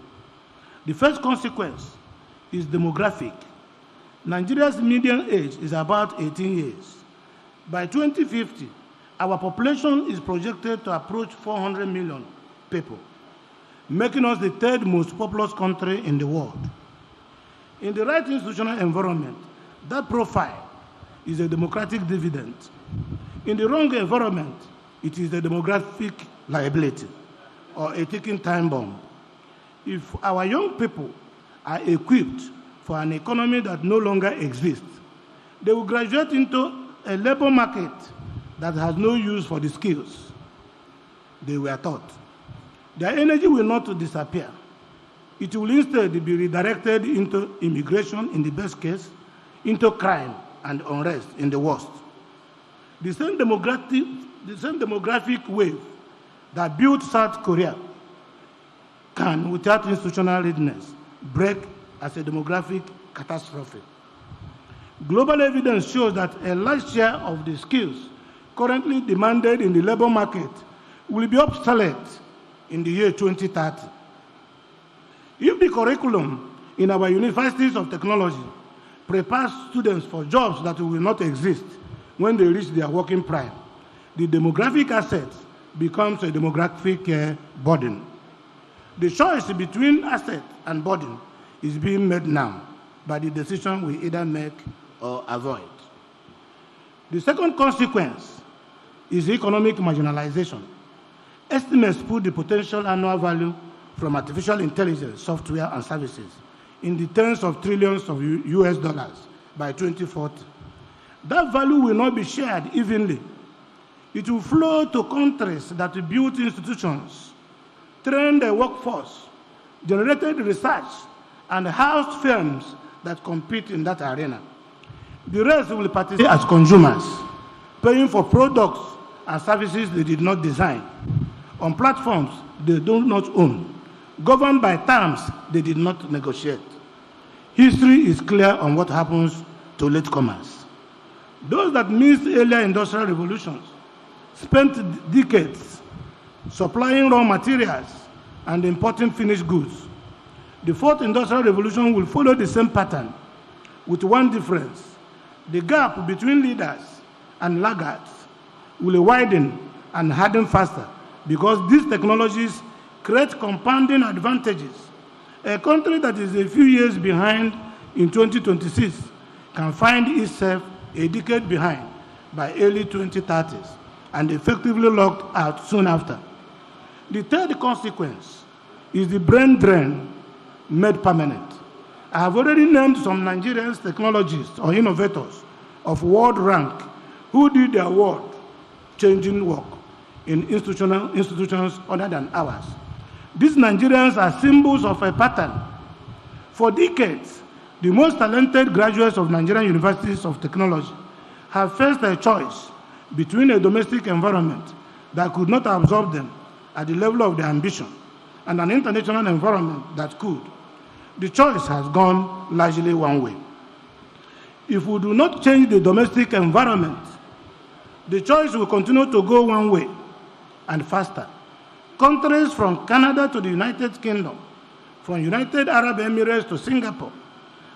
The first consequence is demographic. Nigeria's median age is about 18 years. By 2050, our population is projected to approach 400 million people, making us the 3rd most populous country in the world. In the right institutional environment, that profile is a democratic dividend. In the wrong environment, it is a demographic liability or a ticking time bomb. If our young people are equipped for an economy that no longer exists, they will graduate into a labor market that has no use for the skills they were taught. Their energy will not disappear. It will instead be redirected into immigration in the best case, into crime and unrest in the worst. The same demographic wave that built South Korea can, without institutional readiness, break as a demographic catastrophe. Global evidence shows that a large share of the skills currently demanded in the labor market will be obsolete in the year 2030. If the curriculum in our universities of technology prepares students for jobs that will not exist when they reach their working prime, the demographic asset becomes a demographic burden. The choice between asset and burden is being made now by the decision we either make or avoid. The second consequence is economic marginalization. Estimates put the potential annual value from artificial intelligence, software, and services in the tens of trillions of US dollars by 2040. That value will not be shared evenly. It will flow to countries that built institutions, trained a workforce, generated research, and housed firms that compete in that arena. The rest will participate as consumers, paying for products and services they did not design, on platforms they do not own, governed by terms they did not negotiate. History is clear on what happens to latecomers. Those that missed earlier industrial revolutions spent decades supplying raw materials and importing finished goods. The fourth industrial revolution will follow the same pattern, with one difference. The gap between leaders and laggards will widen and harden faster because these technologies create compounding advantages. A country that is a few years behind in 2026 can find itself a decade behind by early 2030s and effectively locked out soon after. The third consequence is the brain drain made permanent. I have already named some Nigerian technologists or innovators of world rank who did their world-changing work in institutions other than ours. These Nigerians are symbols of a pattern. For decades, the most talented graduates of Nigerian universities of technology have faced a choice between a domestic environment that could not absorb them at the level of their ambition and an international environment that could. The choice has gone largely one way. If we do not change the domestic environment, the choice will continue to go one way and faster. Countries from Canada to the United Kingdom, from United Arab Emirates to Singapore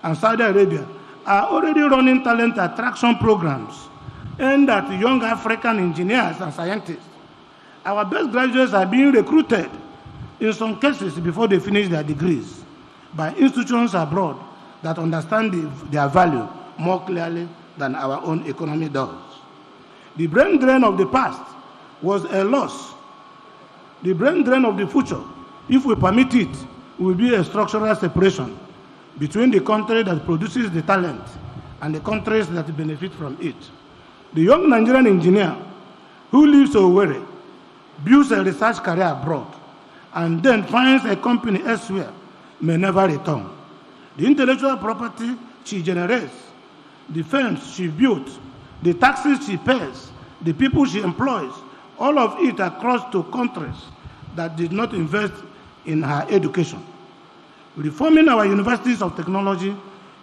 and Saudi Arabia are already running talent attraction programs aimed at young African engineers and scientists. Our best graduates are being recruited, in some cases before they finish their degrees, by institutions abroad that understand their value more clearly than our own economy does. The brain drain of the past was a loss. The brain drain of the future, if we permit it, will be a structural separation between the country that produces the talent and the countries that benefit from it. The young Nigerian engineer who leaves Owerri, builds a research career abroad, and then finds a company elsewhere may never return. The intellectual property she generates, the firms she built, the taxes she pays, the people she employs, all of it across to countries that did not invest in her education. Reforming our universities of technology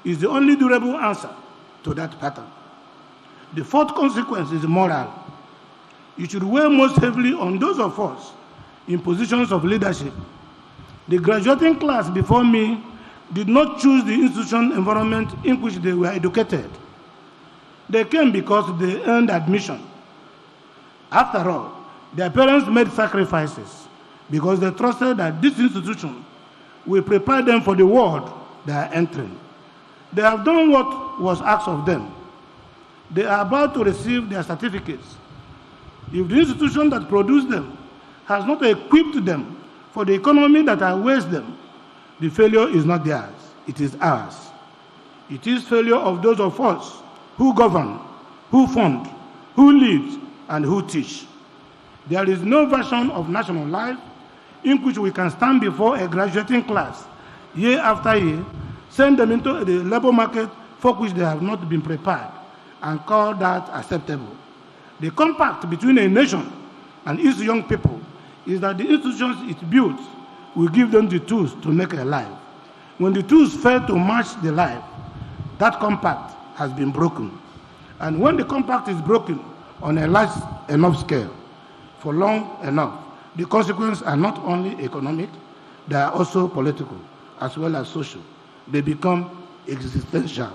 is the only durable answer to that pattern. The fourth consequence is moral. It should weigh most heavily on those of us in positions of leadership. The graduating class before me did not choose the institution environment in which they were educated. They came because they earned admission. After all, their parents made sacrifices because they trusted that this institution will prepare them for the world they are entering. They have done what was asked of them. They are about to receive their certificates. If the institution that produced them has not equipped them for the economy that awaits them, the failure is not theirs, it is ours. It is failure of those of us who govern, who fund, who lead, and who teach. There is no version of national life in which we can stand before a graduating class year after year, send them into the labor market for which they have not been prepared, and call that acceptable. The compact between a nation and its young people is that the institutions it builds will give them the tools to make a life. When the tools fail to match the life, that compact has been broken. And when the compact is broken on a large enough scale, for long enough, the consequences are not only economic, they are also political, as well as social. They become existential.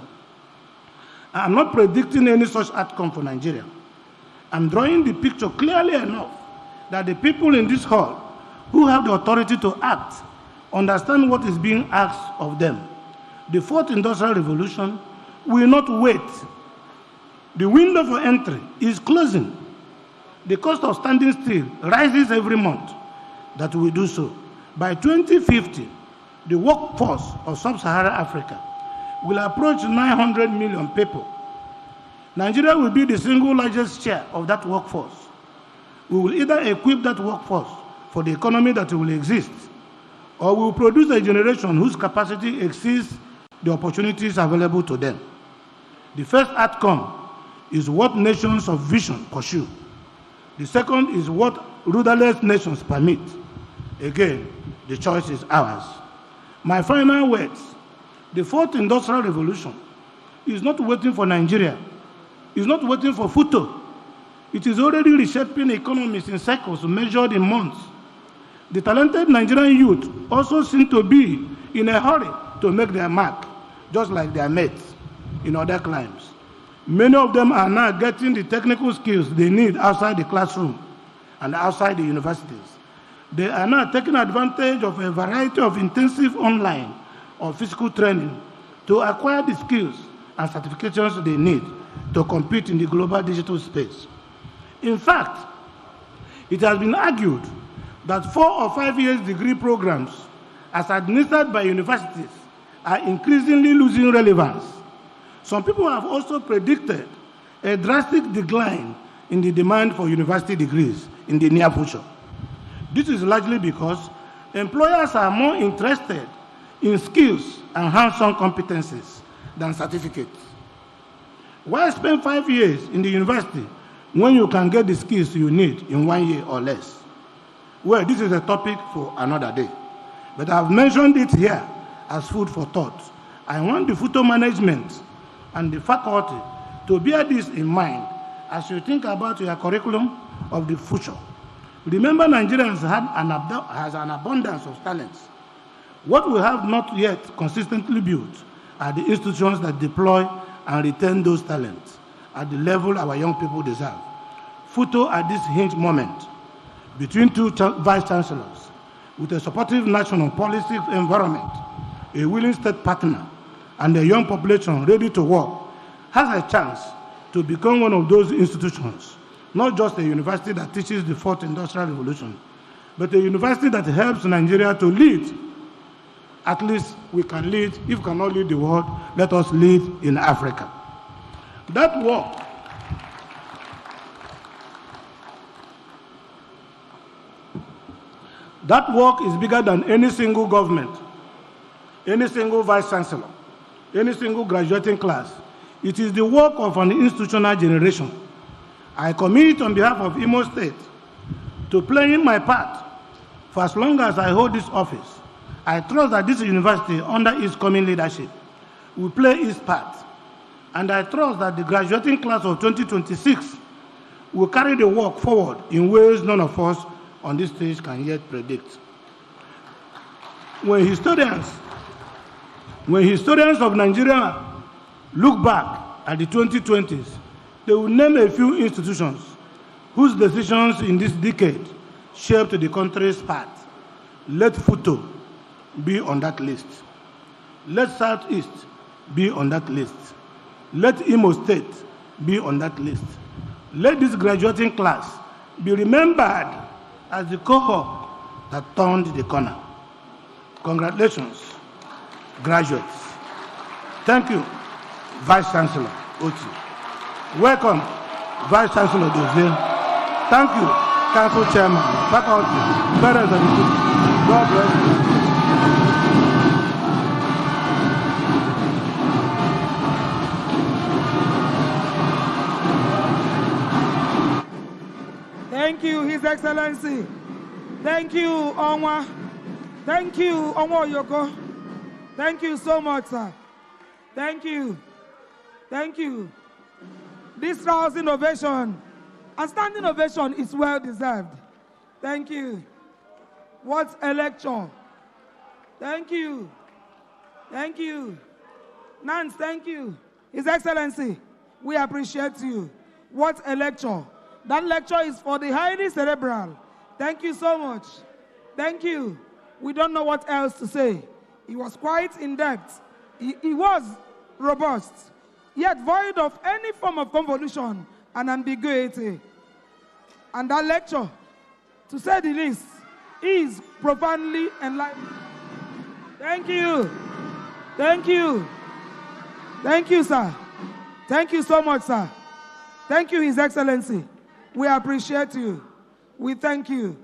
I'm not predicting any such outcome for Nigeria. I'm drawing the picture clearly enough that the people in this hall who have the authority to act understand what is being asked of them. The fourth industrial revolution will not wait. The window for entry is closing. The cost of standing still rises every month. That will do so. By 2050, the workforce of sub-Saharan Africa will approach 900 million people. Nigeria will be the single largest share of that workforce. We will either equip that workforce for the economy that will exist, or we will produce a generation whose capacity exceeds the opportunities available to them. The first outcome is what nations of vision pursue. The second is what rudderless nations permit. Again, the choice is ours. My final words: the fourth industrial revolution is not waiting for Nigeria. It's not waiting for Futo. It is already reshaping economies in cycles measured in months. The talented Nigerian youth also seem to be in a hurry to make their mark, just like their mates in other climes. Many of them are now getting the technical skills they need outside the classroom and outside the universities. They are now taking advantage of a variety of intensive online or physical training to acquire the skills and certifications they need to compete in the global digital space. In fact, it has been argued that 4 or 5 years degree programs, as administered by universities, are increasingly losing relevance. Some people have also predicted a drastic decline in the demand for university degrees in the near future. This is largely because employers are more interested in skills and hands-on competencies than certificates. Why spend 5 years in the university when you can get the skills you need in 1 year or less? Well, this is a topic for another day. But I've mentioned it here as food for thought. I want the Futo management and the faculty to bear this in mind as you think about your curriculum of the future. Remember, Nigerians has an abundance of talents. What we have not yet consistently built are the institutions that deploy and retain those talents at the level our young people deserve. Futo, at this hinge moment, between two vice-chancellors, with a supportive national policy environment, a willing state partner, and a young population ready to work, has a chance to become one of those institutions, not just a university that teaches the fourth industrial revolution, but a university that helps Nigeria to lead. At least we can lead. If we cannot lead the world, let us lead in Africa. That work is bigger than any single government, any single vice chancellor, any single graduating class. It is the work of an institutional generation. I commit on behalf of Imo State to playing my part for as long as I hold this office. I trust that this university, under its coming leadership, will play its part. And I trust that the graduating class of 2026 will carry the work forward in ways none of us on this stage can yet predict. When historians of Nigeria look back at the 2020s, they will name a few institutions whose decisions in this decade shaped the country's path. Let Futo be on that list. Let Southeast be on that list. Let Imo State be on that list. Let this graduating class be remembered as the cohort that turned the corner. Congratulations, graduates. Thank you, Vice Chancellor Oti. Welcome, Vice Chancellor Dozie. Thank you, Council Chairman, faculty, parents of the students. God bless you. Thank you, His Excellency. Thank you, Onwa. Thank you, Onwa Yoko. Thank you so much, sir. Thank you. Thank you. This rousing ovation and standing ovation is well deserved. Thank you. What a lecture. Thank you. Thank you. Nance, thank you. His Excellency, we appreciate you. What a lecture. That lecture is for the highly cerebral. Thank you so much. Thank you. We don't know what else to say. He was quite in-depth. He was robust, yet void of any form of convolution and ambiguity. And that lecture, to say the least, is profoundly enlightening. Thank you. Thank you. Thank you, sir. Thank you so much, sir. Thank you, His Excellency. We appreciate you. We thank you.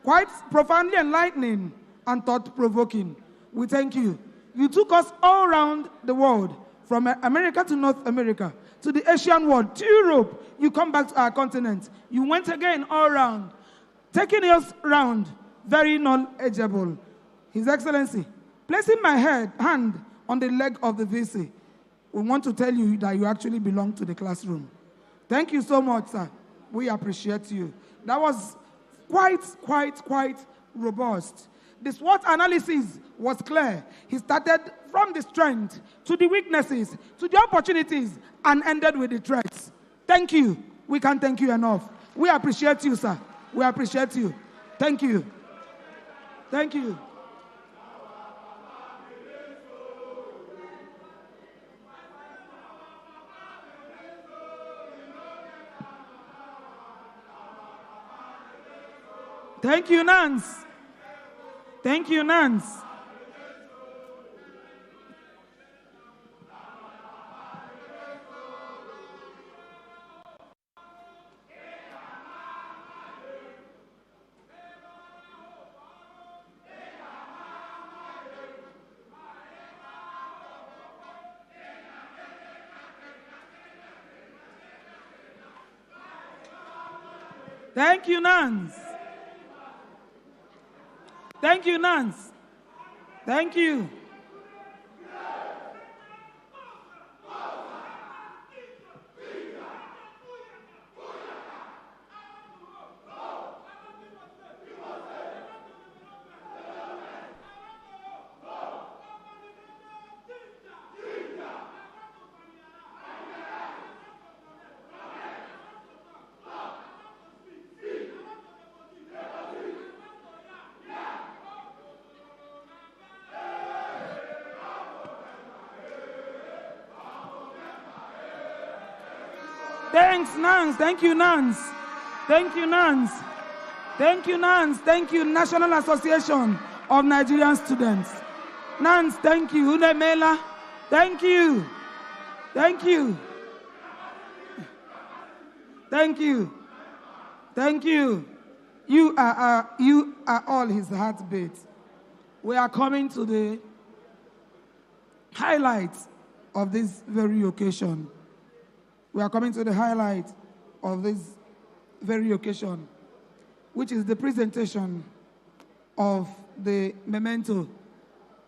Quite profoundly enlightening and thought-provoking. We thank you. You took us all around the world, from America to North America, to the Asian world, to Europe. You come back to our continent. You went again all around, taking us around, very knowledgeable. His Excellency, placing my hand on the leg of the VC, we want to tell you that you actually belong to the classroom. Thank you so much, sir. We appreciate you. That was quite robust. The SWOT analysis was clear. He started from the strength to the weaknesses, to the opportunities, and ended with the threats. Thank you. We can't thank you enough. We appreciate you, sir. We appreciate you. Thank you. Thank you. Thank you, Nance. Thank you, Nance. Thank you, Nance. Thank you, Nance. Thank you. Thanks, Nance. Thank you, Nance. Thank you, Nance. Thank you, Nance. Thank you, National Association of Nigerian Students. Nance, thank you. Unemela, thank you. Thank you. Thank you. Thank you. You are all his heartbeat. We are coming to the highlights of this very occasion. We are coming to the highlight of this very occasion, which is the presentation of the memento,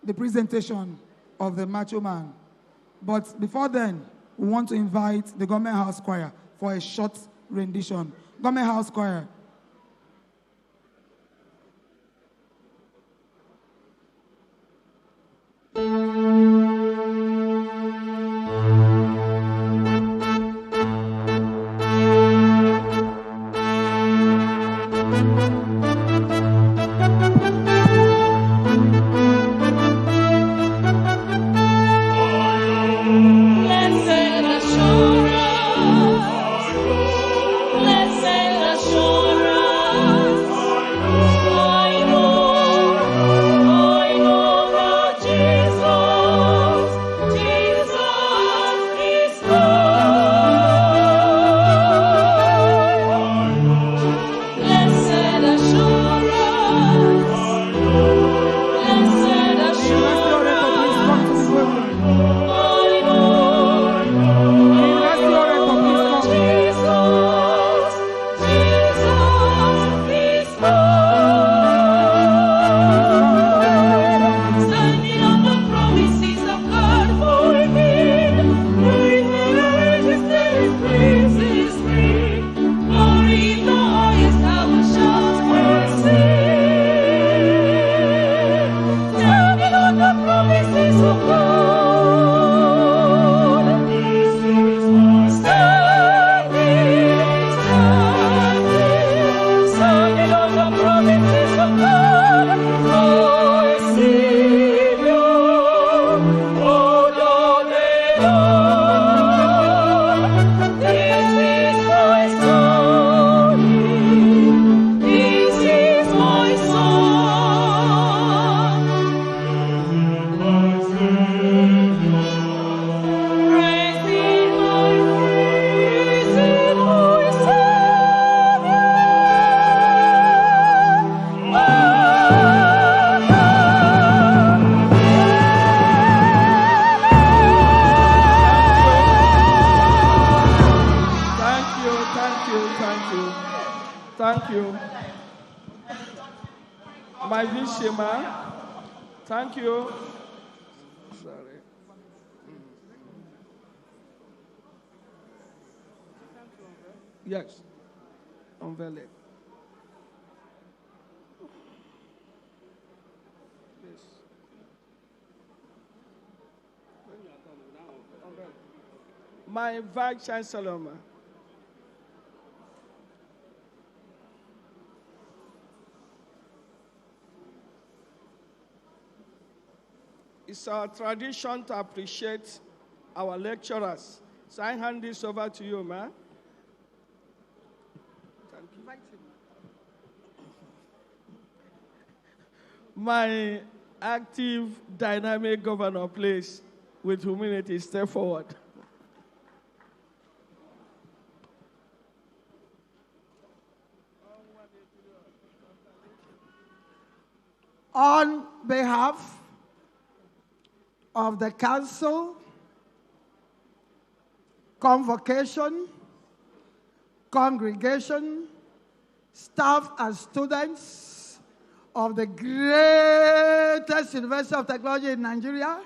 the presentation of the macho man. But before then, we want to invite the Government House Choir for a short rendition. Government House Choir. Thank you. My Vishima, thank you. Sorry. Yes, unveil it. Yes. My Vice Chancellor, ma. It's our tradition to appreciate our lecturers. So I hand this over to you, ma. Thank you. My active, dynamic governor, please, with humility, step forward. On behalf of the council, convocation, congregation, staff and students of the greatest University of Technology in Nigeria,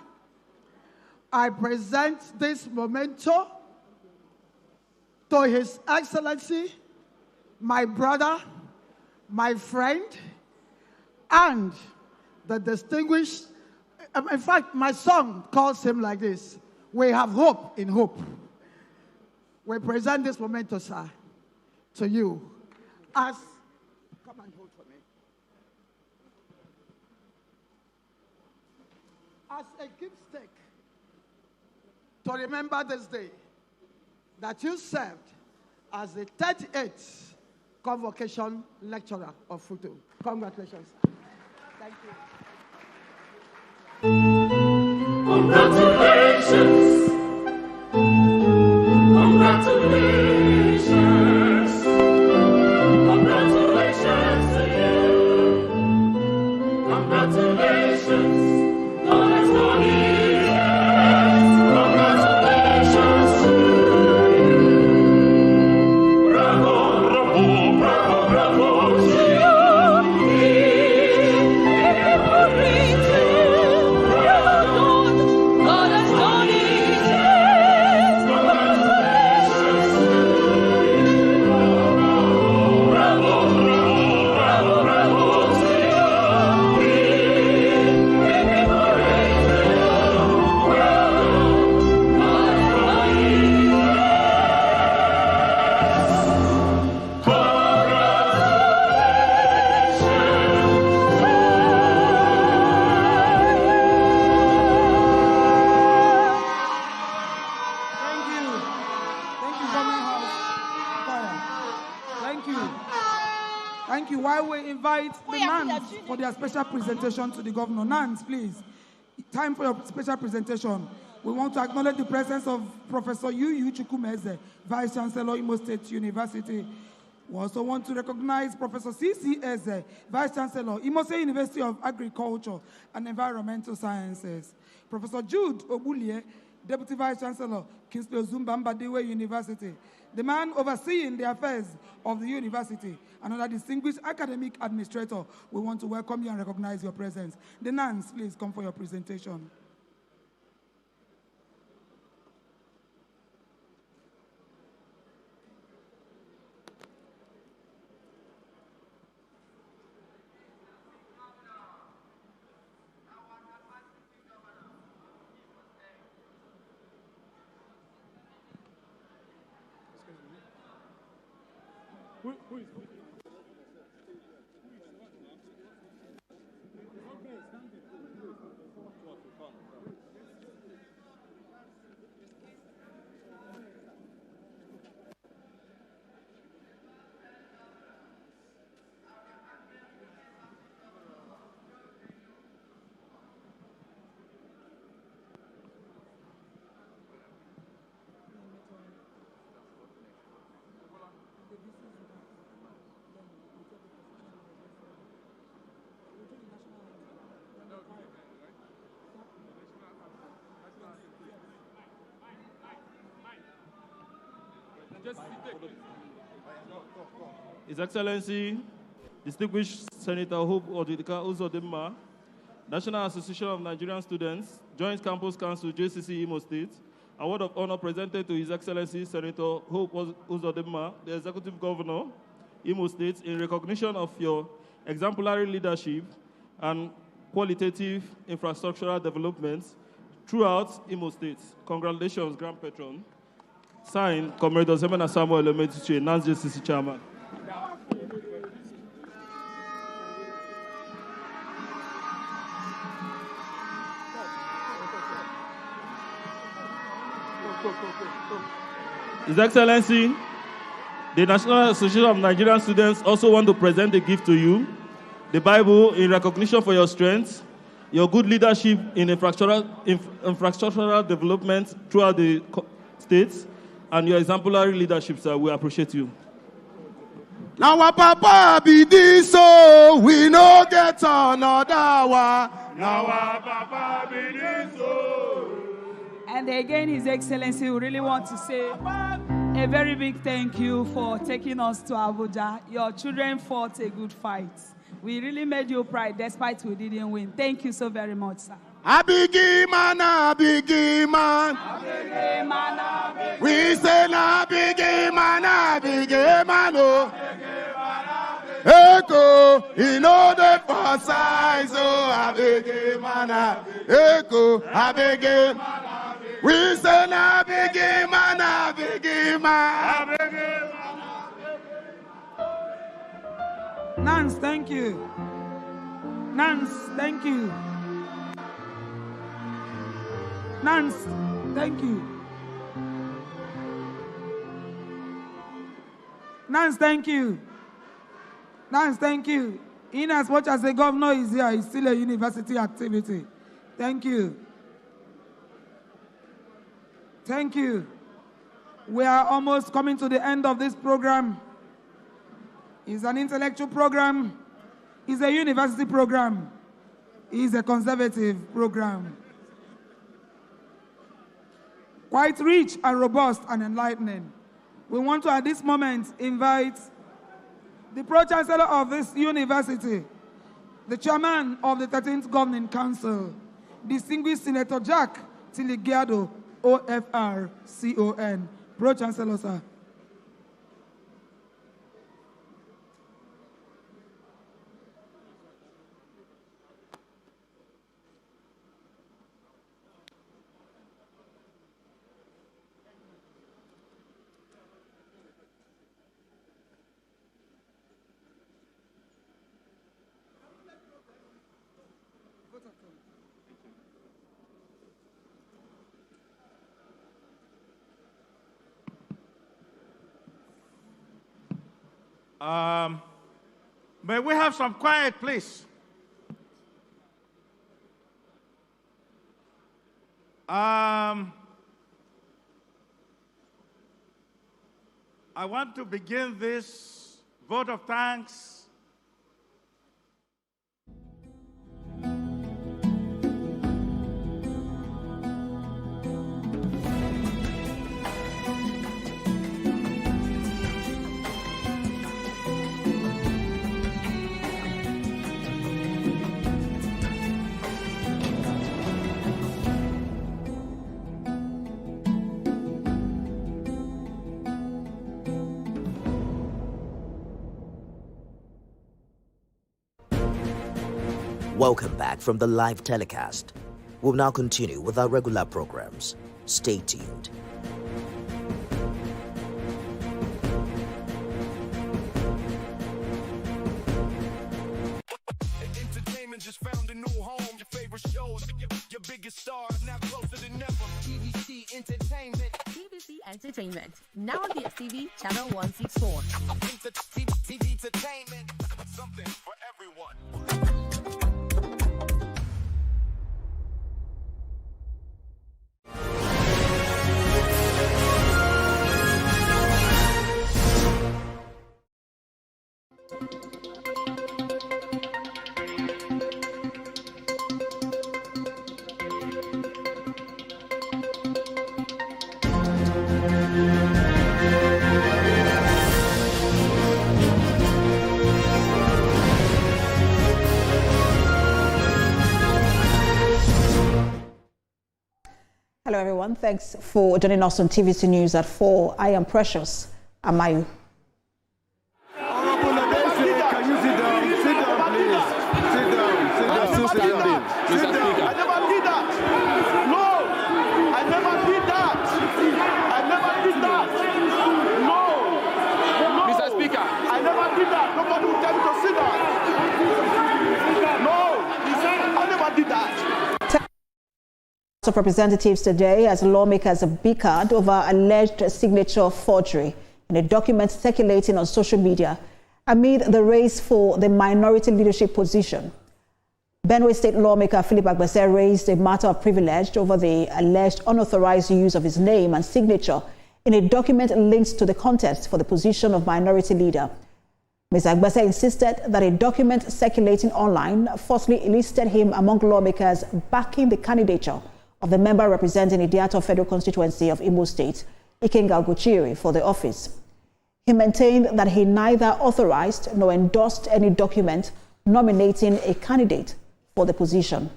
I present this memento to His Excellency, my brother, my friend, and the distinguished. In fact, my song calls him like this: we have hope in hope. We present this memento, sir, to you as, come and hold for me, as a keepsake to remember this day that you served as the 38th convocation lecturer of Futo. Congratulations, sir. Thank you. Congratulations. Congratulations. Thank you. While we invite the NANs for their special presentation to the governor. NANs, please. Time for your special presentation. We want to acknowledge the presence of Professor Yu Chukwumeze, Vice Chancellor, Imo State University. We also want to recognize Professor C.C. Eze, Vice Chancellor, Imo State University of Agriculture and Environmental Sciences. Professor Jude Obulie, Deputy Vice Chancellor, Kingsley Ozumba Mbadiwe University. The man overseeing the affairs of the university, another distinguished academic administrator. We want to welcome you and recognize your presence. The NANs, please come for your presentation. Who is His Excellency, Distinguished Senator Hope Odidika Uzodimma, National Association of Nigerian Students, Joint Campus Council, JCC Imo State, Award of Honor presented to His Excellency Senator Hope Uzodimma, the Executive Governor, Imo State, in recognition of your exemplary leadership and qualitative infrastructural developments throughout Imo State. Congratulations, Grand Patron. Signed, Comrade Osemena Samuel Ometiche, NANS JCC Chairman. His Excellency, the National Association of Nigerian Students also want to present a gift to you, the Bible, in recognition for your strength, your good leadership in infrastructural development throughout the states, and your exemplary leadership, sir. We appreciate you. Now our papa be this, so we no get another one. Now our papa be this, so. And again, His Excellency, we really want to say a very big thank you for taking us to Abuja. Your children fought a good fight. We really made you proud despite we didn't win. Thank you so very much, sir. Abigi man, abigi man. We say na abigi man, oh. Echo, he know the for size, oh, abigi man, echo, abigi. We say na abigi man. NANs, thank you. NANs, thank you. NANs, thank you. NANs, thank you. NANs, thank you. In as much as the governor is here, it's still a university activity. Thank you. Thank you. We are almost coming to the end of this program. It's an intellectual program. It's a university program. It's a conservative program. Quite rich and robust and enlightening. We want to, at this moment, invite the Pro-Chancellor of this university, the Chairman of the 13th Governing Council, distinguished Senator Jack Tiligiado, OFR, CON. Pro-Chancellor, sir. May we have some quiet, please? I want to begin this vote of thanks Welcome back from the live telecast. We'll now continue with our regular programs. Stay tuned. Entertainment just found a new home. Your favorite shows, your biggest stars now closer than ever. TVC Entertainment. TVC Entertainment. Now on DSTV channel 164. TVC Entertainment. Something for everyone. Hello everyone, thanks for joining us on TVC News at 4. I am Precious Amayu. Honorable Nadesi, can you sit down? Sit down, please. Sit down. Sit down. Sit down. Sit down. I never did that. No, I never did that. I never did that. No. Mr. Speaker, I never did that. Nobody will tell me to sit down. No, I never did that. Of Representatives today as lawmakers have bickered over alleged signature forgery in a document circulating on social media amid the race for the minority leadership position. Benue State lawmaker Philip Agbese raised a matter of privilege over the alleged unauthorized use of his name and signature in a document linked to the contest for the position of minority leader. Ms. Agbese insisted that a document circulating online falsely enlisted him among lawmakers backing the candidature of the member representing Idiato Federal Constituency of Imo State, Ikenga Oguchiri, for the office. He maintained that he neither authorized nor endorsed any document nominating a candidate for the position.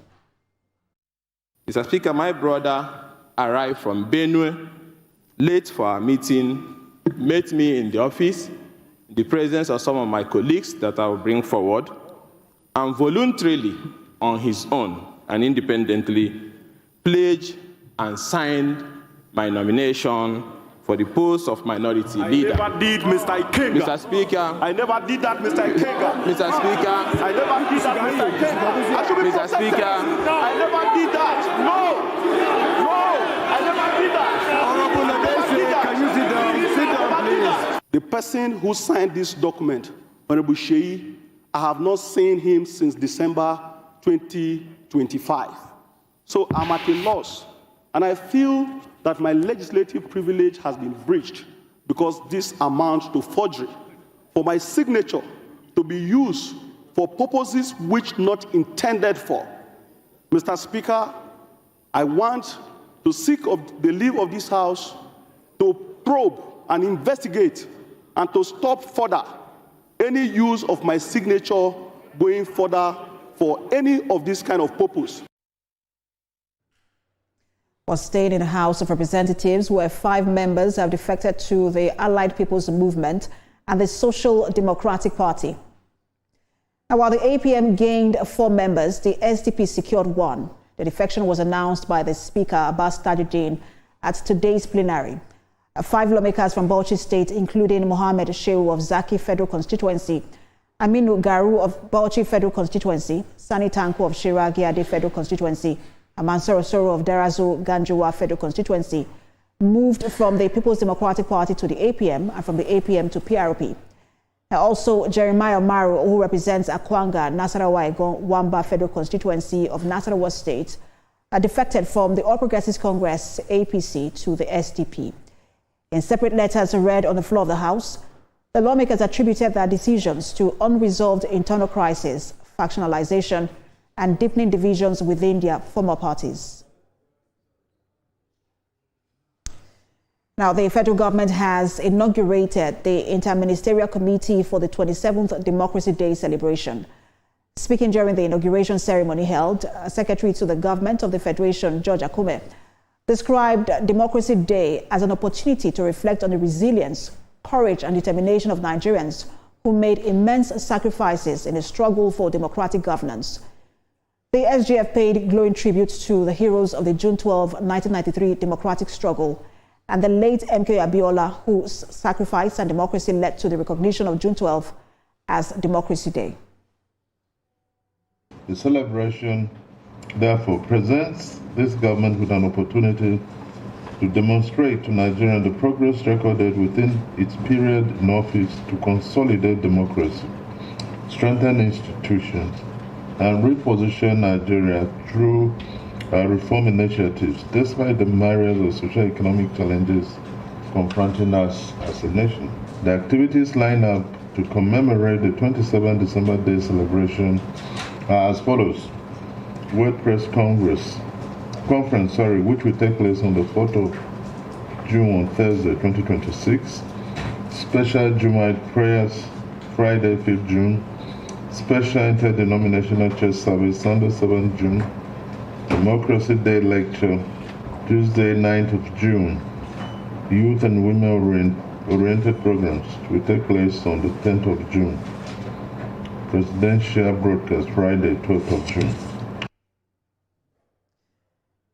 Mr. Speaker, my brother arrived from Benue late for our meeting, met me in the office, in the presence of some of my colleagues that I will bring forward, and voluntarily, on his own and independently, pledged and signed my nomination for the post of minority leader. I never did, Mr. Ikenga. Mr. Speaker. I never did that, Mr. Ikenga. Mr. Speaker. I never did that, Mr. Ikenga. I should be Mr. protected. Speaker. I never did that. No. No. I never did that. Honorable Nadesi, can you sit down? Sit down, please. The person who signed this document, Honorable Sheyi, I have not seen him since December 2025. So I'm at a loss, and I feel that my legislative privilege has been breached because this amounts to forgery for my signature to be used for purposes which not intended for. Mr. Speaker, I want to seek of the leave of this House to probe and investigate and to stop further any use of my signature going further for any of this kind of purpose. Was staying in the House of Representatives, where 5 members have defected to the Allied People's Movement and the Social Democratic Party. Now, while the APM gained 4 members, the SDP secured 1. The defection was announced by the Speaker, Abbas Tajuddin, at today's plenary. 5 lawmakers from Bauchi State, including Mohammed Shehu of Zaki Federal Constituency, Aminu Garu of Bauchi Federal Constituency, Sani Tanko of Shiragiade Federal Constituency, and Mansur Osoro of Darazo Ganjuwa Federal Constituency, moved from the People's Democratic Party to the APM and from the APM to PRP. Also, Jeremiah Maruf, who represents Akwanga, Nasarawa Wamba Federal Constituency of Nasarawa State, defected from the All Progressives Congress APC to the SDP. In separate letters read on the floor of the House, the lawmakers attributed their decisions to unresolved internal crisis, factionalization, and deepening divisions within their former parties. Now, the federal government has inaugurated the Interministerial Committee for the 27th Democracy Day celebration. Speaking during the inauguration ceremony held, Secretary to the Government of the Federation, George Akume, described Democracy Day as an opportunity to reflect on the resilience, courage, and determination of Nigerians who made immense sacrifices in the struggle for democratic governance. The SGF paid glowing tribute to the heroes of the June 12, 1993 democratic struggle and the late MK Abiola, whose sacrifice and democracy led to the recognition of June 12 as Democracy Day. The celebration, therefore, presents this government with an opportunity to demonstrate to Nigeria the progress recorded within its period in office to consolidate democracy, strengthen institutions, and reposition Nigeria through reform initiatives, despite the myriad of socio-economic challenges confronting us as a nation. The activities lined up to commemorate the 27th December Day celebration are as follows. World Press Conference, which will take place on the 4th of June on Thursday, 2026. Special Jumite prayers, Friday, 5th June. Special interdenominational church service, Sunday, 7th June. Democracy Day lecture, Tuesday, 9th of June. Youth and women-oriented programs will take place on the 10th of June. Presidential broadcast, Friday, 12th of June.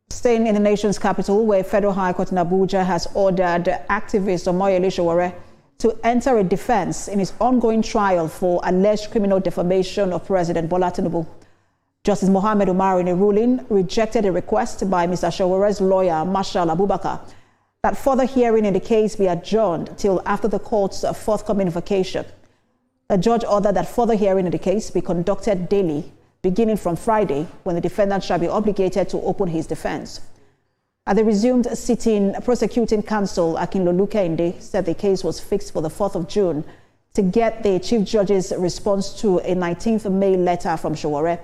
Staying in the nation's capital, where Federal High Court in Abuja has ordered activist Omoyele Sowore to enter a defense in his ongoing trial for alleged criminal defamation of President Bola Tinubu. Justice Mohammed Umar, in a ruling, rejected a request by Mr. Showore's lawyer, Marshal Abubakar, that further hearing in the case be adjourned till after the court's forthcoming vacation. The judge ordered that further hearing in the case be conducted daily, beginning from Friday, when the defendant shall be obligated to open his defense. At the resumed sitting, prosecuting counsel Akinlolu Kehinde said the case was fixed for the 4th of June to get the Chief Judge's response to a 19th May letter from Sowore,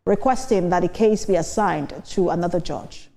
requesting that the case be assigned to another judge.